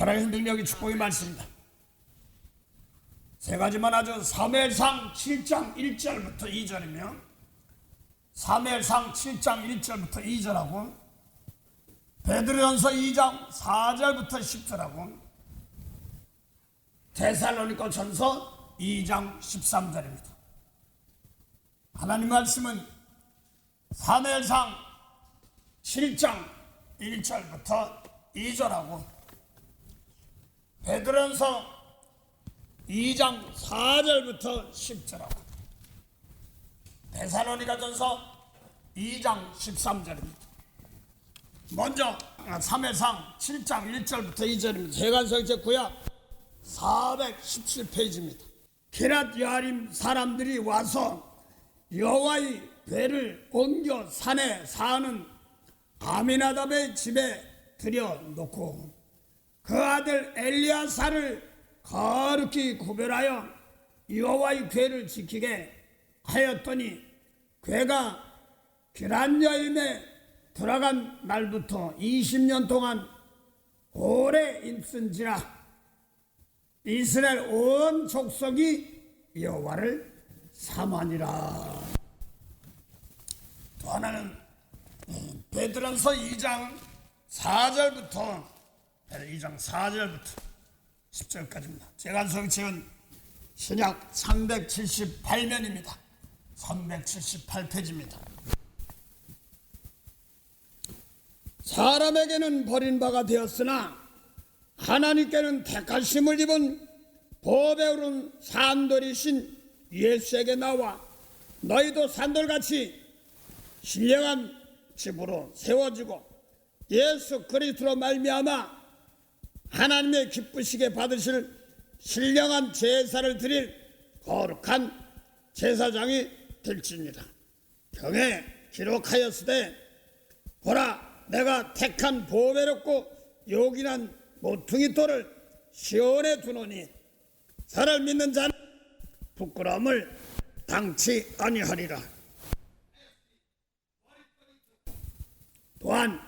하나님의 능력이 축복의 말씀입니다. 세 가지만 하죠. 사무엘상 7장 1절부터 2절이며 사무엘상 7장 1절부터 2절하고 베드로전서 2장 4절부터 10절하고 데살로니가전서 2장 13절입니다. 하나님 말씀은 사무엘상 7장 1절부터 2절하고 베드로전서 2장 4절부터 10절하고 데살로니가전서 2장 13절입니다. 먼저 사무엘상 7장 1절부터 2절입니다. 제간성체 구약 417페이지입니다. 기랏 여아림 사람들이 와서 여호와의 궤를 옮겨 산에 사는 아미나답의 집에 들여놓고 그 아들 엘리야사를 거룩히 구별하여 여호와의 궤를 지키게 하였더니 궤가 기럇여임에 들어간 날부터 20년 동안 오래 있은지라 이스라엘 온 족속이 여호와를 사모하니라. 또 하나는 베드로전서 2장 4절부터 10절까지입니다. 제가 성취한 신약 378면입니다. 378페이지입니다. 사람에게는 버림바가 되었으나 하나님께는 택하심을 입은 보배 오른 산돌이신 예수에게 나와 너희도 산돌같이 신령한 집으로 세워지고 예수 그리스도로 말미암아 하나님의 기쁘시게 받으실 신령한 제사를 드릴 거룩한 제사장이 될지니라. 경에 기록하였으되 보라 내가 택한 보배롭고 요긴한 모퉁이 돌을 시온에 두노니 저를 믿는 자는 부끄러움을 당치 아니하리라. 또한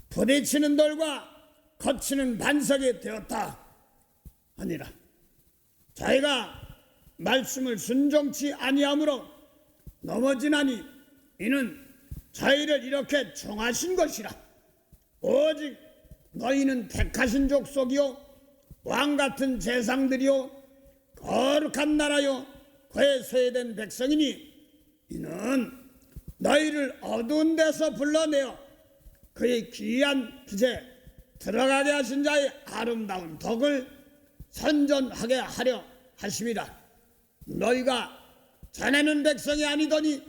부딪히는 돌과 거치는 반석이 되었다 하니라. 자기가 말씀을 순종치 아니하므로 넘어지나니 이는 자기를 이렇게 정하신 것이라. 오직 너희는 택하신 족속이요 왕같은 제상들이요 거룩한 나라요 그의 소유된 백성이니 이는 너희를 어두운 데서 불러내어 그의 귀한 기제 들어가게 하신 자의 아름다운 덕을 선전하게 하려 하심이라. 너희가 전에는 백성이 아니더니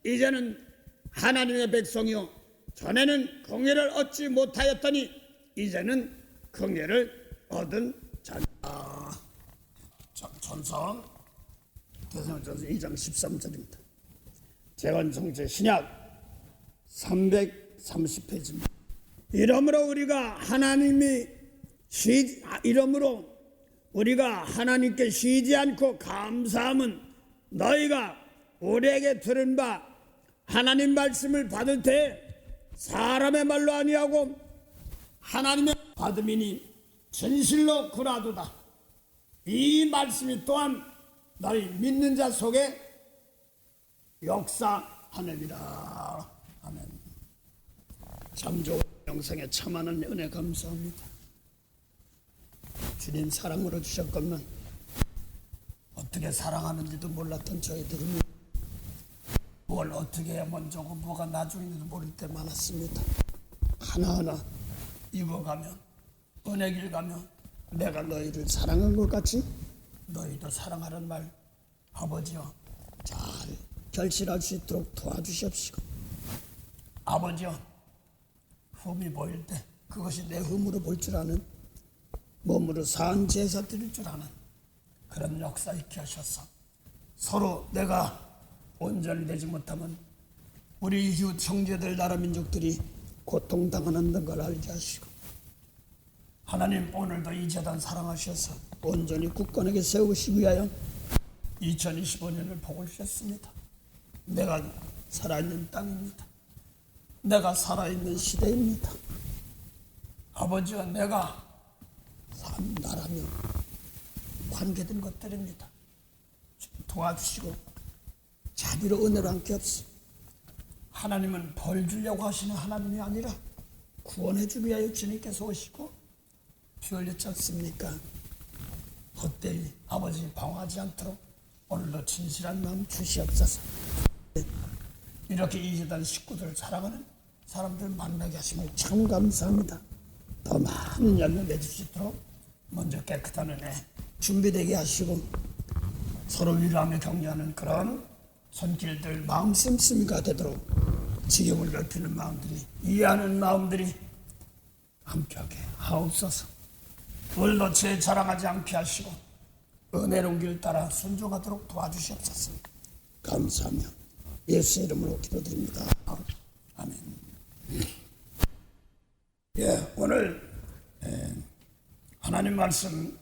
이제는 하나님의 백성이요 전에는 긍휼을 얻지 못하였더니 이제는 긍휼을 얻은 자다. 전서 대사전서 2장 13절입니다. 재건성체 신약 330페이지입니다. 이러므로 우리가 하나님께 쉬지 않고 감사함은 너희가 우리에게 들은 바 하나님 말씀을 받을 때 사람의 말로 아니하고 하나님의 받음이니 진실로 구라도다. 이 말씀이 또한 너희 믿는 자 속에 역사하느니라. 아멘. 참 좋은 영상에 참하는 은혜 감사합니다. 주님 사랑으로 주셨건만 어떻게 사랑하는지도 몰랐던 저희들은 뭘 어떻게 해야 먼저고 뭐가 나중인지도 모를 때 많았습니다. 하나하나 입어가면 은혜길 가면 내가 너희를 사랑한 것 같이 너희도 사랑하는 말 아버지여 잘 결실할 수 있도록 도와주시옵시고 아버지여 흠이 보일 때 그것이 내 흠으로 볼 줄 아는 몸으로 사한 제사 드릴 줄 아는 그런 역사 있게 하셔서 서로 내가 온전히 되지 못하면 우리 이웃 형제들 나라 민족들이 고통당하는 걸 알게 하시고 하나님 오늘도 이 재단 사랑하셔서 온전히 굳건하게 세우시기 위하여 2025년을 복을 주셨습니다. 내가 살아있는 땅입니다. 내가 살아있는 시대입니다. 아버지와 내가 삶, 나라며 관계된 것들입니다. 도와주시고 자비로 은혜로 함께 없이 하나님은 벌 주려고 하시는 하나님이 아니라 구원해 주기 위하여 주님께서 오시고 피 흘렸지 않습니까? 헛되이 아버지 방황하지 않도록 오늘도 진실한 마음 주시옵소서. 이렇게 이재단 식구들 사랑하는 사람들 만나게 하심을 참 감사합니다. 더 많은 열매 맺을 수 있도록 먼저 깨끗한 은혜 준비되게 하시고 서로 위로하며 격려하는 그런 손길들 마음 씀씀이가 되도록 지경을 넓히는 마음들이 이해하는 마음들이 함께하게 하옵소서. 오늘도 죄 자랑하지 않게 하시고 은혜로운 길 따라 순종하도록 도와주시옵소서. 감사하며 예수 이름으로 기도드립니다. 아멘. 오늘 하나님 말씀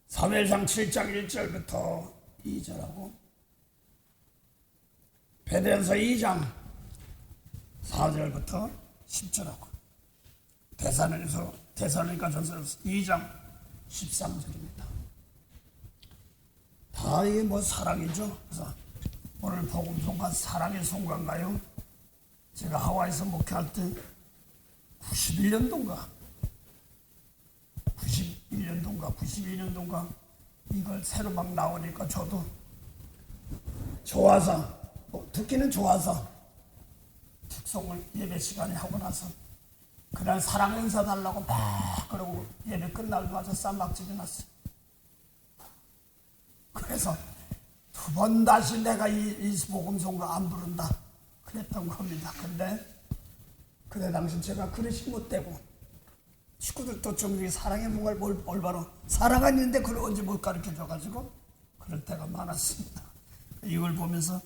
사무엘상 7장 1절부터 2절하고 베드로전서 2장 4절부터 10절하고 데살로니가전서 2장 13절입니다. 다 이게 사랑이죠. 그래서 오늘 복음송가 사랑의 송가인가요? 제가 하와이에서 목회할 때 91년도인가 92년도인가 이걸 새로 막 나오니까 저도 좋아서 듣기는 좋아서 특송을 예배 시간에 하고 나서 그날 사랑 행사 달라고 막 그러고 예배 끝나고 와서 쌈박집에 났어요. 그래서 두 번 다시 내가 이 복음송가 안 부른다 그랬던 겁니다. 근데 당시 제가 그릇이 못되고 식구들도 좀 사랑의 뭔가를 올바로 사랑하는데 그걸 언제 못 가르쳐줘가지고 그럴 때가 많았습니다. 이걸 보면서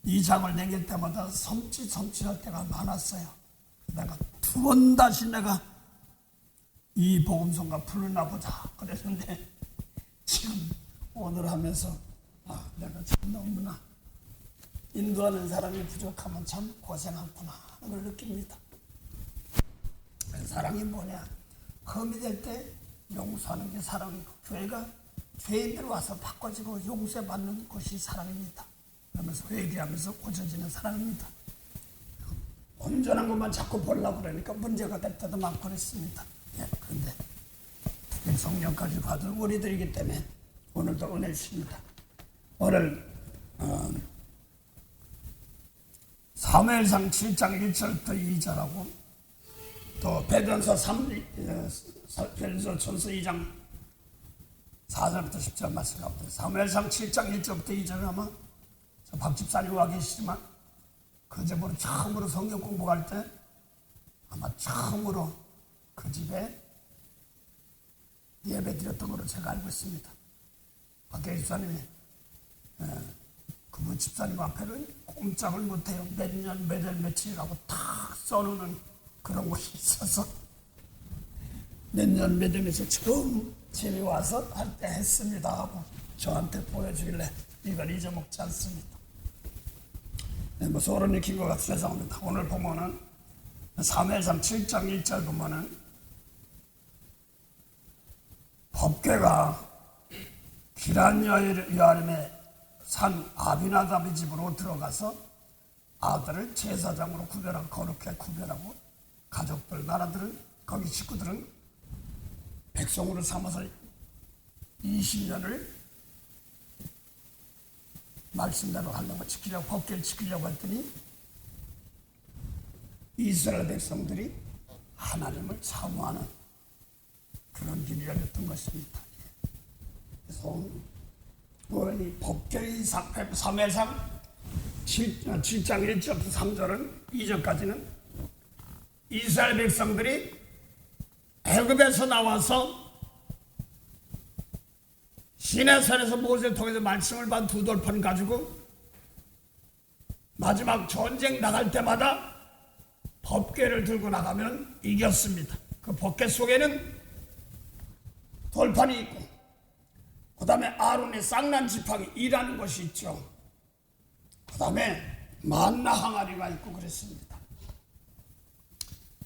이 장을 남길 때마다 섬찟할 때가 많았어요. 내가 두 번 다시 내가 이 복음송가 부르나 보자 그랬는데 지금 오늘 하면서 내가 참 너무나 인도하는 사람이 부족하면 참 고생하구나 하는 걸 느낍니다. 사랑이 뭐냐? 험이 될 때 용서하는 게 사랑이고 교회가 죄인들 와서 바꿔지고 용서받는 것이 사랑입니다. 그러면서 회개하면서 고쳐지는 사랑입니다. 온전한 것만 자꾸 보려고 그러니까 문제가 될 때도 많고 그랬습니다. 그런데 특히 성령까지 받은 우리들이기 때문에 오늘도 은혜를 주십니다. 오늘 사무엘상 7장 1절부터 2절하고 또 베드로전서 2장 4절부터 10절 말씀 가운데 사무엘상 7장 1절부터 2절은 아마 박 집사님 와 계시지만 그 집으로 처음으로 성경 공부할 때 아마 처음으로 그 집에 예배 드렸던 걸로 제가 알고 있습니다. 박계 집사님이 그분 집사님 앞에는 꼼짝을 못해요. 몇 년, 몇 월, 며칠이라고 탁 써놓는 그런 곳이 있어서 몇 년, 몇 월에서 처음 집에 와서 할 때 했습니다 하고 저한테 보여주길래 이걸 잊어먹지 않습니다. 소름 익힌 것 같아서 죄송합니다. 오늘 보면은 사무엘상 7장 1절 보면은 법궤가 기란 여아림의 산 아비나답의 집으로 들어가서 아들을 제사장으로 구별하고 거룩하게 구별하고 가족들, 나라들은 거기 식구들은 백성으로 삼아서 20년을 말씀대로 하려고 지키려고 법궤를 지키려고 했더니 이스라엘 백성들이 하나님을 사모하는 그런 길이 열렸던 것입니다. 그래서 이 법궤의 사무엘상 7장 1절부터 3절은 2절까지는 이스라엘 백성들이 애굽에서 나와서 시내산에서 모세를 통해서 말씀을 받은 두 돌판 가지고 마지막 전쟁 나갈 때마다 법궤를 들고 나가면 이겼습니다. 그 법궤 속에는 돌판이 있고 그 다음에 아론의 쌍난 지팡이 일하는 것이 있죠. 그 다음에 만나 항아리가 있고 그랬습니다.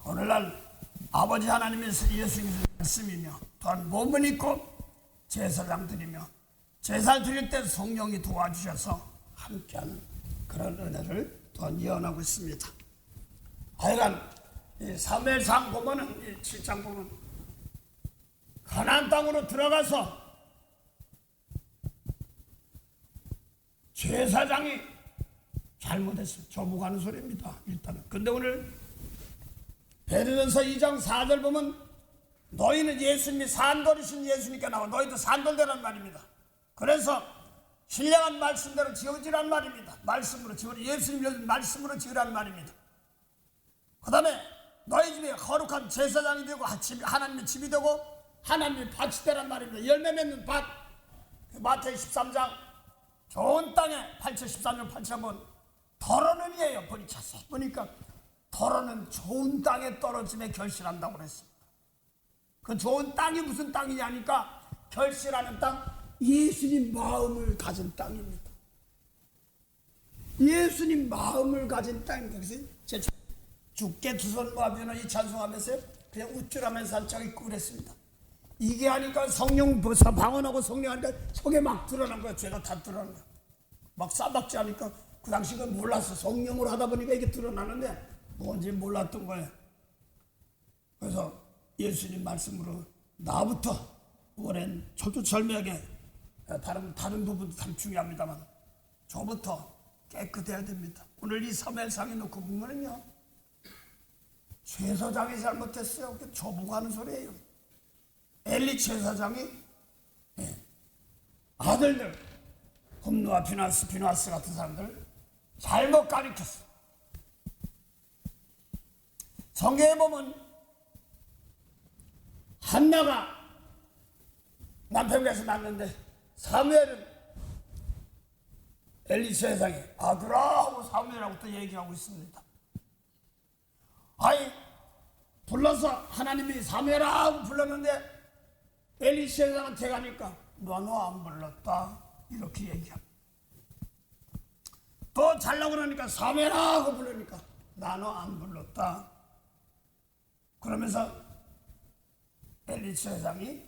오늘날 아버지 하나님의 예수님께서 말씀이며 또한 몸을 입고 제사장 드리며 제사를 드릴 때 성령이 도와주셔서 함께하는 그런 은혜를 또한 예언하고 있습니다. 하여간 이 사무엘상 보면은 이 7장 보면 가나안 땅으로 들어가서 제사장이 잘못했어요. 저보고 소리입니다. 일단은. 근데 오늘 베드로전서 2장 4절 보면 너희는 예수님이 산돌이신 예수님께 나와 너희도 산돌되란 말입니다. 그래서 신령한 말씀대로 지어지란 말입니다. 말씀으로 지으라. 예수님 말씀으로 지으란 말입니다. 그 다음에 너희 집에 거룩한 제사장이 되고 하나님의 집이 되고 하나님의 밭이 되란 말입니다. 열매 맺는 밭. 마태복음 13장 좋은 땅에 8절 13절 8절 한번 더러는 이에요. 보니 자세히 보니까 더러는 좋은 땅에 떨어짐에 결실한다고 그랬습니다. 그 좋은 땅이 무슨 땅이냐니까 결실하는 땅, 예수님 마음을 가진 땅입니다. 예수님 마음을 가진 땅입니다. 그래서 제 주께 두 손 모아주는 이 찬송하면서 그냥 우쭐하면서 한짝 있고 그랬습니다. 이게 하니까 성령 방언하고 성령 하니까 속에 막 드러난 거예요. 죄가 다 드러난 거예요. 막 싸박지 하니까 그 당시 그건 몰랐어. 성령으로 하다 보니까 이게 드러나는데 뭔지 몰랐던 거예요. 그래서 예수님 말씀으로 나부터 오랜 저도 절묘하게 다른 부분도 참 중요합니다만 저부터 깨끗해야 됩니다. 오늘 이 사무엘상에 놓고 보면은요 제사장이 잘못했어요. 저보고 하는 소리예요. 엘리 제사장이 아들들 홈노와 비나스 같은 사람들 잘못 가르쳤어. 성경에 보면 한나가 남편에서 낳는데 사무엘은 엘리 제사장이 아들아 하고 사무엘하고 또 얘기하고 있습니다. 아이 불러서 하나님이 사무엘아 하고 불렀는데 엘리 제사장한테 가니까 너 안 불렀다 이렇게 얘기합니다. 또 잘나고 그러니까 사무엘아 하고 부르니까 나 너 안 불렀다. 그러면서 엘리 제사장이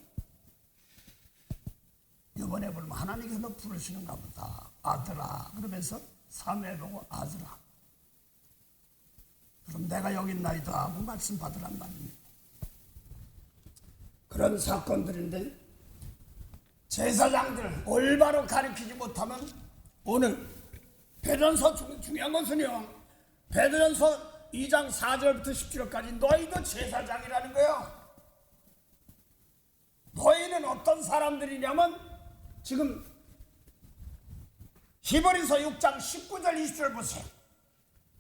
이번에 부르면 하나님께서 너 부르시는가 보다 아들아 그러면서 사무엘 보고 아들아 그럼 내가 여기 있나이다 하고 말씀 받으란 말입니다. 그런 사건들인데 제사장들 올바로 가르치지 못하면 오늘 베드로전서 중요한 것은요 베드로전서 2장 4절부터 10절까지 너희도 제사장이라는 거예요. 너희는 어떤 사람들이냐면 지금 히브리서 6장 19절 20절 보세요.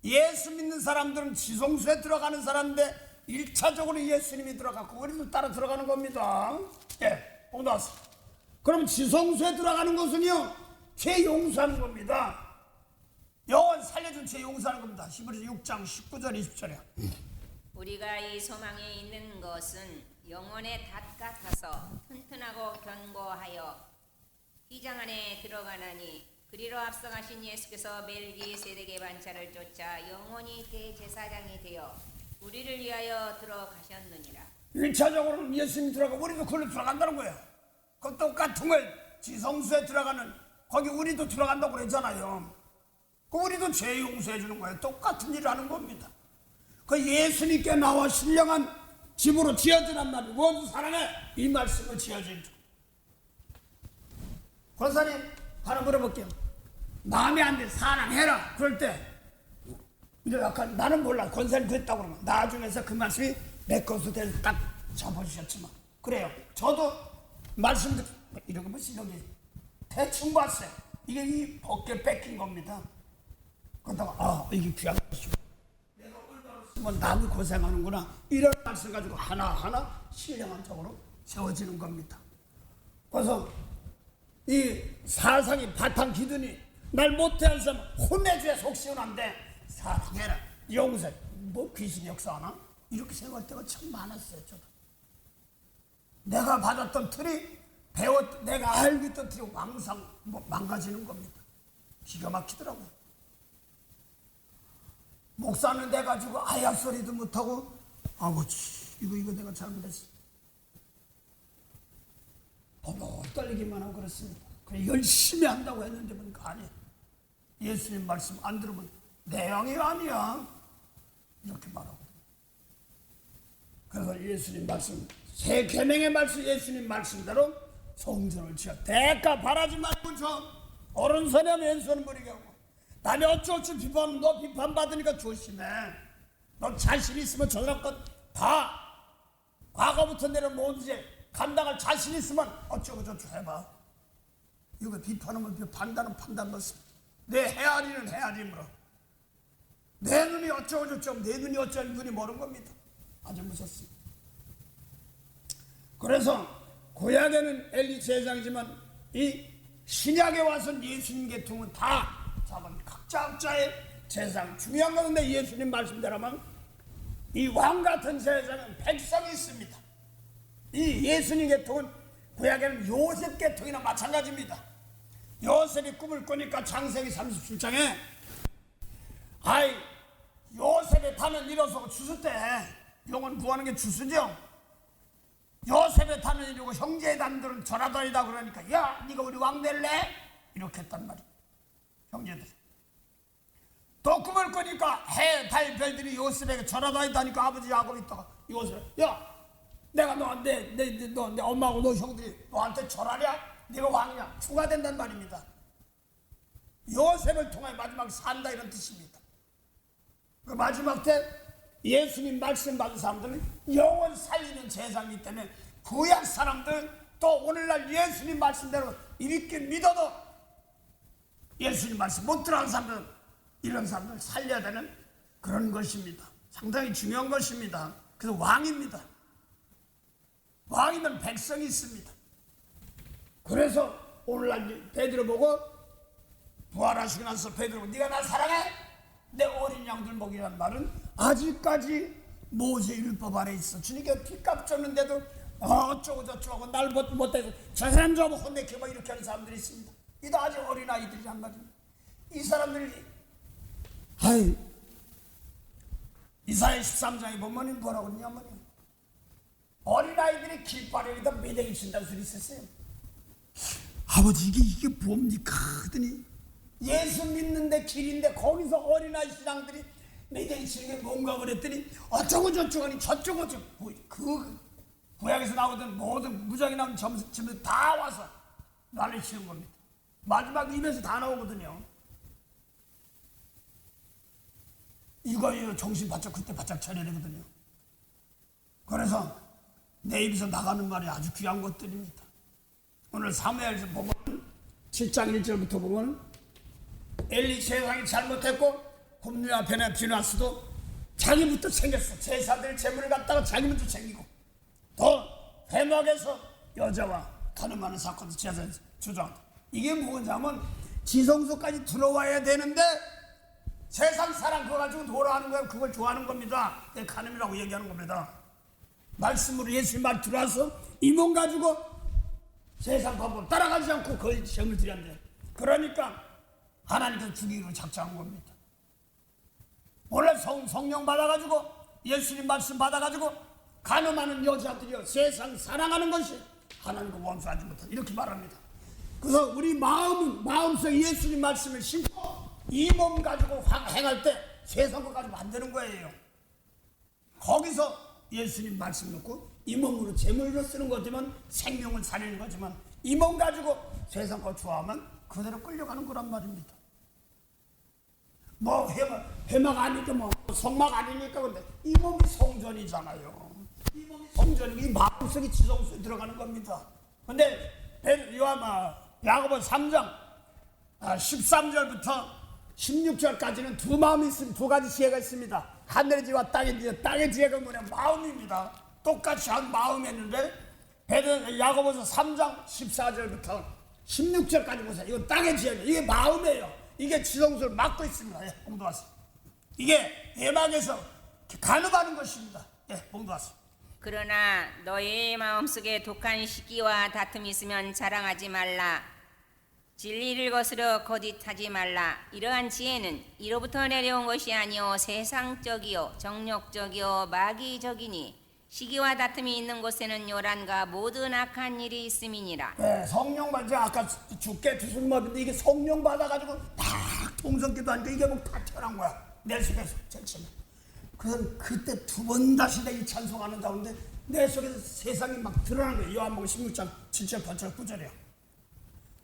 예수 믿는 사람들은 지성소에 들어가는 사람인데 1차적으로 예수님이 들어갔고 우리도 따라 들어가는 겁니다. 예, 오늘 왔어. 그럼 지성소에 들어가는 것은요 죄 용서하는 겁니다. 영원 살려준 죄 용서하는 겁니다. 히브리서 6장 19절 20절이야. 우리가 이 소망에 있는 것은 영혼의 닷 같아서 튼튼하고 견고하여 휘장 안에 들어가나니 그리로 앞서가신 예수께서 멜기세덱의 반차를 쫓아 영원히 대제사장이 되어 우리를 위하여 들어가셨느니라. 1차적으로는 예수님이 들어가고 우리도 그걸로 들어간다는 거예요. 그 똑같은 걸 지성소에 들어가는 거기 우리도 들어간다고 그랬잖아요. 그 우리도 죄 용서해 주는 거예요. 똑같은 일을 하는 겁니다. 그 예수님께 나와 신령한 집으로 지어주란 말이에요. 모두 사랑해 이 말씀을 지어주죠. 권사님 하나 물어볼게요. 마음에 안 돼 사랑해라 그럴 때 이제 약간 나는 몰라 권사님 그랬다고 그러면 나중에서 그 말씀이 내 것으로 딱 잡아주셨지만 그래요. 저도 말씀들 이런 거 뭐지 이런 게 대충 봤어요. 이게 이 벗겨 뺏긴 겁니다. 그러다가 이게 귀한 것이고 내가 올바로 쓰면 나도 고생하는구나 이런 말씀 가지고 하나하나 신령한 쪽으로 세워지는 겁니다. 그래서 이 사상이 바탕 기준이 날 못해하는 사람 혼내줘야 속 시원한데 사랑해라 용서 뭐 귀신이 역사하나 이렇게 생각할 때가 참 많았어요. 저도 내가 받았던 틀이 내가 알고 있던 틀이 망가지는 겁니다. 기가 막히더라고요. 목사는 돼가지고 아야 소리도 못하고 아버지 이거 내가 잘못했어 떨리기만 하고 그렇습니다. 그래 열심히 한다고 했는데 보니까 아니에요. 예수님 말씀 안 들으면 내양이 아니야 이렇게 말하거든요. 그래서 예수님 말씀 새 계명의 말씀 예수님 말씀대로 성전을 지어 대가 바라지 말고 저 오른손에 왼손을 버리게 하고 남이 어쩌어쩌 비판하면 너 비판받으니까 조심해. 너 자신 있으면 저 사람 것다 과거부터 내려 모든 죄 감당할 자신 있으면 어쩌고저쩌고 해봐. 이거 비판하면 판단은 판단 넣습니다. 내 헤아리는 헤아림으로 내 눈이 어쩌고저쩌고 내 눈이 어쩌고 눈이 모르는 겁니다. 아주 무섭습니다. 그래서 구약에는 엘리 제사장이지만 이 신약에 와서 예수님 계통은 다 잡은 각자의 제사장 중요한 건데 예수님 말씀대로만 이 왕같은 제사장은 백성이 있습니다. 이 예수님 계통은 구약에는 요셉 계통이나 마찬가지입니다. 요셉이 꿈을 꾸니까 창세기 37장에 아이 요셉의 탄은 일어서고 주수때 영혼 구하는 게 주수죠. 요셉의 탄은 이루고 형제의 단들은 전하더이다 그러니까 야 네가 우리 왕 될래? 이렇게 했단 말이야. 형제들 또 꿈을 꾸니까 해, 달, 별들이 요셉에게 전하더이다 하니까 아버지 야곱이 있다가 요셉 야 내가 내 엄마하고 너 형들이 너한테 절하랴? 네가 왕이야. 추가된단 말입니다. 요셉을 통해 마지막 산다 이런 뜻입니다. 그 마지막 때 예수님 말씀 받은 사람들은 영원 살리는 제사이기 때문에 구약 사람들 또 오늘날 예수님 말씀대로 이렇게 믿어도 예수님 말씀 못 들어간 사람들은 이런 사람들 살려야 되는 그런 것입니다. 상당히 중요한 것입니다. 그래서 왕입니다. 왕이면 백성이 있습니다. 그래서 오늘날 베드로 보고 부활하시고 나서 베드로 보고 네가 나 사랑해? 내 어린 양들 먹이라는 말은 아직까지 모세 율법 아래 있어. 주님께 피값 줬는데도 어쩌고 저쩌고 하고 날 못해서 저 사람 좀 혼내켜 뭐 이렇게 하는 사람들이 있습니다. 이도 아직 어린아이들이란 말입니다. 이 사람들이 이사야 13장에 보면 뭐라고 그러냐면 어린아이들이 길바닥에다 매대기 친다는 소리 있었어요. 아버지 이게 뭡니까? 하더니 예수 믿는데 길인데 거기서 어린아이 신앙들이 매대기 치는 게 뭔가 그랬더니 어쩌고 저쩌고 하니 저쩌고 저쩌고 그 구약에서 나오던 모든 무장이 나오는 점들 다 와서 난리 치는 겁니다. 마지막 입에서 다 나오거든요. 이거 정신 바짝 그때 바짝 차려야 되거든요. 그래서 내 입에서 나가는 말이 아주 귀한 것들입니다. 오늘 사무엘서 보면 7장 1절부터 보면 엘리 제사장이 잘못했고 굽누 앞에나 비누아스도 자기부터 챙겼어. 제사들 재물을 갖다가 자기부터 챙기고 또 회막에서 여자와 가늠하는 사건도 제사장 주장한다. 이게 뭐냐면 지성소까지 들어와야 되는데 세상 사람 그거 가지고 돌아가는 거예요. 그걸 좋아하는 겁니다. 그게 가늠이라고 얘기하는 겁니다. 말씀으로 예수님 말 들어와서 이 몸 가지고 세상 법을 따라가지 않고 거의 시험을 드렸는데 그러니까 하나님께서 죽이기로 작정한 겁니다. 원래 성령 받아가지고 예수님 말씀 받아가지고 가늠하는 여자들이요 세상 사랑하는 것이 하나님과 원수하지 못한 이렇게 말합니다. 그래서 우리 마음속에 예수님 말씀을 심고 이 몸 가지고 행할 때 세상 것 가지고 안 되는 거예요. 거기서 예수님 말씀 놓고 이 몸으로 재물로 쓰는 거지만 생명을 살리는 거지만 이 몸 가지고 세상 거 좋아하면 그대로 끌려가는 거란 말입니다. 뭐 회막 아니니까 뭐 성막 아니니까 근데 이 몸이 성전이잖아요. 이 몸이 성전이 이 마음속에 지성소에 들어가는 겁니다. 근데 야고보 3장 13절부터 16절까지는 두 마음이 있습니다. 두 가지 지혜가 있습니다. 하늘의 지혜와 땅의 지혜. 땅의 지혜가 뭐냐? 마음입니다. 똑같이 한 마음이었는데 야고보서 3장 14절부터 16절까지 보세요. 이건 땅의 지혜예요. 이게 마음이에요. 이게 지성소를 막고 있습니다. 예, 봉도하세요. 이게 예막에서 가늠하는 것입니다. 예, 봉도하세요. 그러나 너의 마음속에 독한 시기와 다툼이 있으면 자랑하지 말라. 진리를 거스려 거짓하지 말라. 이러한 지혜는 이로부터 내려온 것이 아니요 세상적이요 정욕적이요 마귀적이니 시기와 다툼이 있는 곳에는 요란과 모든 악한 일이 있음이니라. 네, 성령 받자. 아까 죽게 주술법인데 이게 성령 받아가지고 다 통성기도 하니까 이게 뭐 다 튀어나온 거야. 내 속에서 제치면. 그래서 그때 두 번 다시 내이 찬송하는 가운데 내 속에서 세상이 막 드러나는 거예요. 요한복음 16장 7절 8절 9절이야.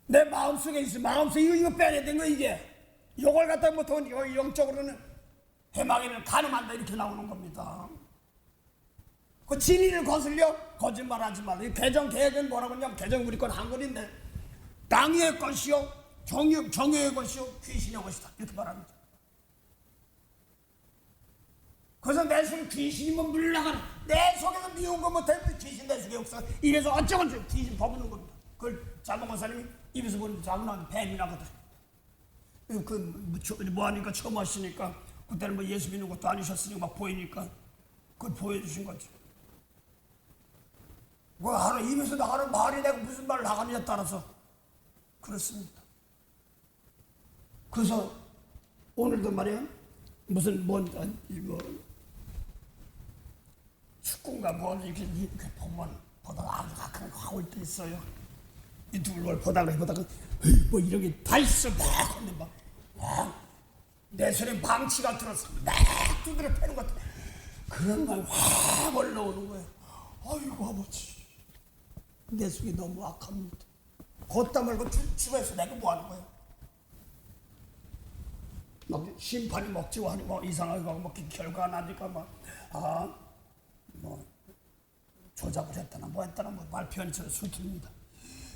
내 마음속에 있어. 마음속에 이거 빼내야 되는 거 이게. 이걸 갖다 뭐 더 영적으로는 해망에는 가늠한다 이렇게 나오는 겁니다. 그 진리를 거슬려 거짓말하지 말라. 이 개정은 뭐라고 하냐면 개정 우리 건 한글인데 땅의 것이요 정의의 것이요 귀신의 것이다 이렇게 말합니다. 그래서 내 속에 귀신이면 물러가는 내 속에서 미운 거 못해 귀신 내 속에 없어. 이래서 어쩌건 귀신 버무는 겁니다. 그걸 자동한 사람이 입에서 보는 자문하면 뱀이라거든. 뭐 하니까 처음 하시니까 그때는 뭐 예수 믿는 것도 아니셨으니까 막 보이니까 그걸 보여주신 거죠. 뭐 하루 입에서 나가는 말이 내가 무슨 말을 나가느냐에 따라서 그렇습니다. 그래서 오늘도 말이야 무슨 이거 축구인가 뭐 이렇게 보면 보다가 아주 가끔 하올 때 있어요. 이 누굴 보다가 뭐 이런 게 다 있어 막 근데 막 내 손에 망치가 들어서 막 두드려 패는 것 같아. 그런 말 확 올라오는 거예요. 아이고 아버지 내 속이 너무 악합니다. 걷다 말고 주변에서 내가 뭐 하는 거예요? 막 심판이 먹지고 하니 뭐 이상하게 가고 막 결과 나니까 뭐 조작을 했다나 뭐 했다나 뭐 말편처럼 수틀립니다.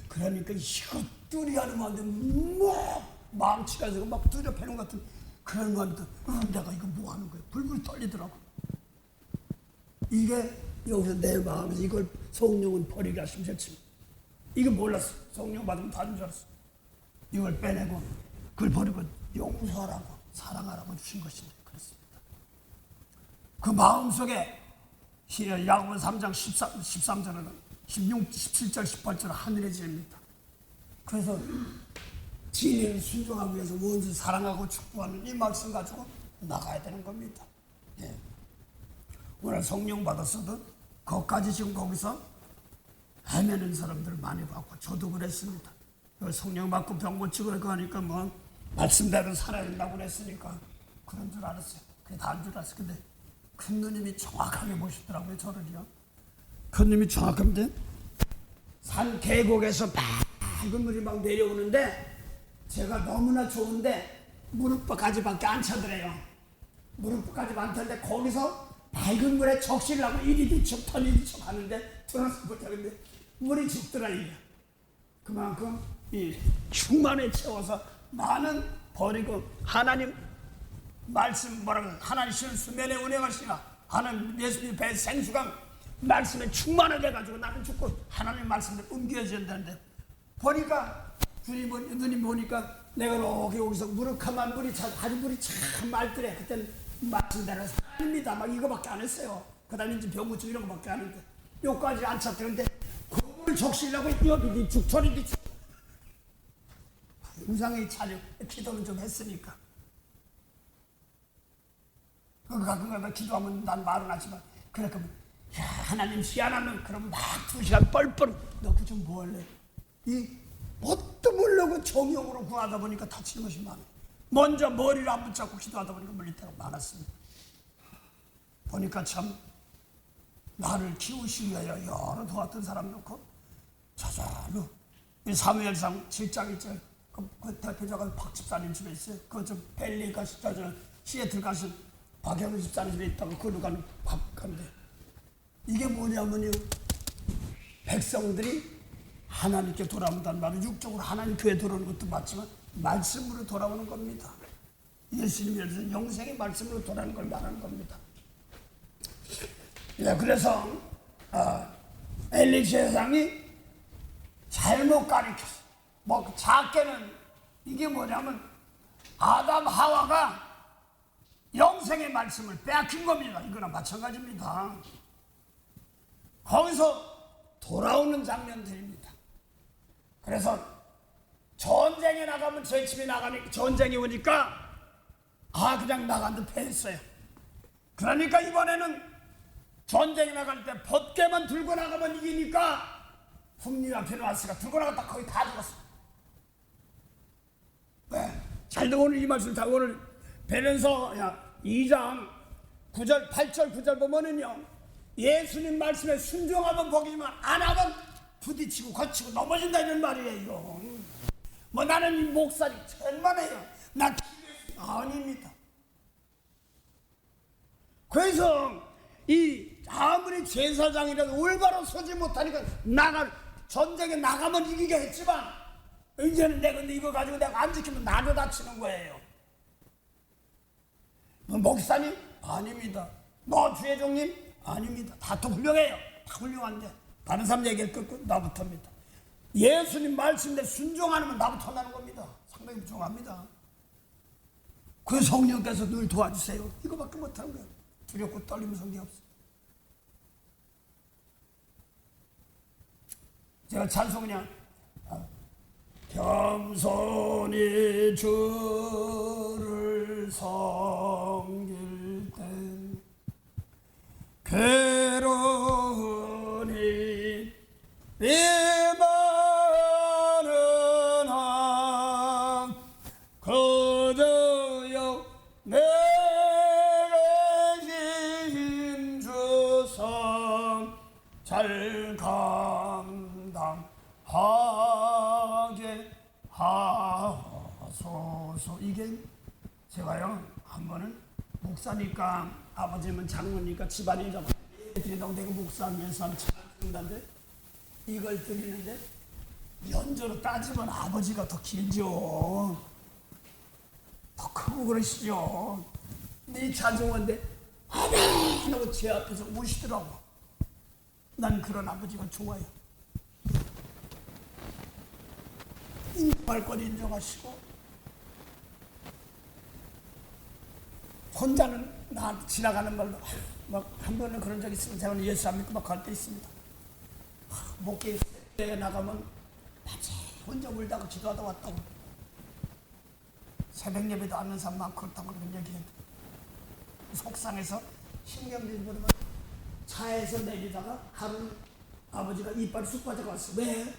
그러니까 이것들이 하는 건데 뭐 망치가 지고 막 두드려 패는 것 같은 그런 건데 내가 이거 뭐 하는 거예요? 불불 떨리더라고. 이게 여기서 내 마음에서 이걸 성령은 버리게 하시면 좋지. 이거 몰랐어. 성령 받으면 다른 줄 알았어. 이걸 빼내고 그걸 버리고 용서하라고 사랑하라고 주신 것인데 그렇습니다. 그 마음속에 야고보 3장 13절에는 17절 18절 하늘의 죄입니다. 그래서 진리를 순종하기 위해서 원수 사랑하고 축복하는 이 말씀 가지고 나가야 되는 겁니다. 예. 오늘 성령 받았어도 거기까지 지금 거기서 헤매는 사람들 많이 봤고 저도 그랬습니다. 성령 받고 병 고치고 그러고 하니까 뭐 말씀대로 살아야 된다고 그랬으니까 그런 줄 알았어요. 그게 다인 줄 알았어요. 근데 큰 누님이 정확하게 보시더라고요. 저를요. 큰 누님이 정확한데 산 계곡에서 맑은 물이 막 내려오는데 제가 너무나 좋은데 무릎까지밖에 안 차더래요. 무릎까지 안 차는데 거기서 맑은 물에 적시려고 이리 뒤척 터니 뒤척 하는데 들어서 못하는데 물이 죽더라 이게. 그만큼 이 충만에 채워서 나는 버리고 하나님 말씀 뭐라고 하나님 수면에 운행하시나 하나님 예수님 배 생수강 말씀에 충만하게 가지고 나는 죽고 하나님 말씀을 옮겨져야 된다는데 보니까 누님 보니까 내가 이렇게 여기서 무릎하만 물이 아주 물이 참 맑더래. 그때는 말씀대로 하나님입니다 막 이거밖에 안 했어요. 그 다음에 이제 병고치 이런 거밖에 안 했는데 요까지 안 찼대는데 그걸 적시려고 여기 뒤죽 저리 뒤죽 우상의 차려 기도는 좀 했으니까 가끔가다 기도하면 난 말은 하지만 그래 그러면 야 하나님 시안하면 그럼 막 2시간 뻘뻘 너 그 좀 뭐 할래? 이 뭣도 모르고 정욕으로 구하다 보니까 다치는 것이 많아요. 먼저 머리를 안 붙잡고 기도하다 보니까 물릴 때가 많았습니다. 보니까 참 나를 키우시기 위하여 여러 도왔던 사람 놓고 저절로 사무엘상 7장 1절 그 대표자가 박 집사님 집에 있어요. 그 좀 벨리 가시 시애틀 가신 박영훈 집사님 집에 있다고 그걸로 가는 밥 가는데 이게 뭐냐면요 백성들이 하나님께 돌아온다는 말은 육적으로 하나님 교회 돌아오는 것도 맞지만 말씀으로 돌아오는 겁니다. 예수님이 영생의 말씀으로 돌아오는 걸 말하는 겁니다. 예, 그래서 엘리시 회장이 잘못 가르쳤어. 뭐 작게는 이게 뭐냐면 아담 하와가 영생의 말씀을 빼앗긴 겁니다. 이거랑 마찬가지입니다. 거기서 돌아오는 장면들입니다. 그래서 전쟁에 나가면 제 집에 나가니까 전쟁이 오니까 그냥 나간 듯 패했어요. 그러니까 이번에는 전쟁에 나갈 때 벗개만 들고 나가면 이기니까 흠리와 베느아스가 들고 나갔다 거의 다 죽었어. 왜? 잘도 오늘 이 말씀 다 오늘 베레서 2장 9절 8절 9절 보면은요, 예수님 말씀에 순종하면 복이지만 안 하면 부딪히고 거치고 넘어진다 이런 말이에요. 뭐 나는 이 목사님 천만에요. 나 아닙니다. 그래서 이 아무리 제사장이라도 올바로 서지 못하니까 전쟁에 나가면 이기게 했지만 이제는 내가 이거 가지고 내가 안 지키면 나도 다치는 거예요. 뭐 목사님? 아닙니다. 너 주회종님? 아닙니다. 다 또 훌륭해요. 다 훌륭한데 다른 사람 얘기할 거 나부터입니다. 예수님 말씀에 순종 안 하면 나부터 나는 겁니다. 상당히 부정합니다. 그 성령께서 늘 도와주세요. 이거밖에 못하는 거예요. 두렵고 떨리면 성경 없어. 제가 찬송 그냥 겸손히 주를 섬길 땐 괴로우니 비만은 그저여 내게 힘주사 잘 감당하게 하소서. 이게 제가요 한 번은 목사니까 아버지는 장로니까 집안이 좀 드리다고 내가 목사하면서 하면 잘 쓴다는데 이걸 드리는데 연조로 따지면 아버지가 더 길죠. 더 크고 그러시죠. 근데 이 찬송한데 아멘 하고 제 앞에서 우시더라고. 난 그런 아버지가 좋아요. 인정할 건 인정하시고 혼자는 나한테 지나가는 말로 막 한 번은 그런 적 있으면 제가 예수 안 믿고 막 갈 때 있습니다. 목회에 나가면 낮에 혼자 울다가 기도하다 왔다고. 새벽 예배도 안 하는 사람 많고 그렇다고 그런 얘기했는데 속상해서 신경질 부리면 차에서 내리다가 하루는 아버지가 이빨이 쑥 빠져갔어. 왜?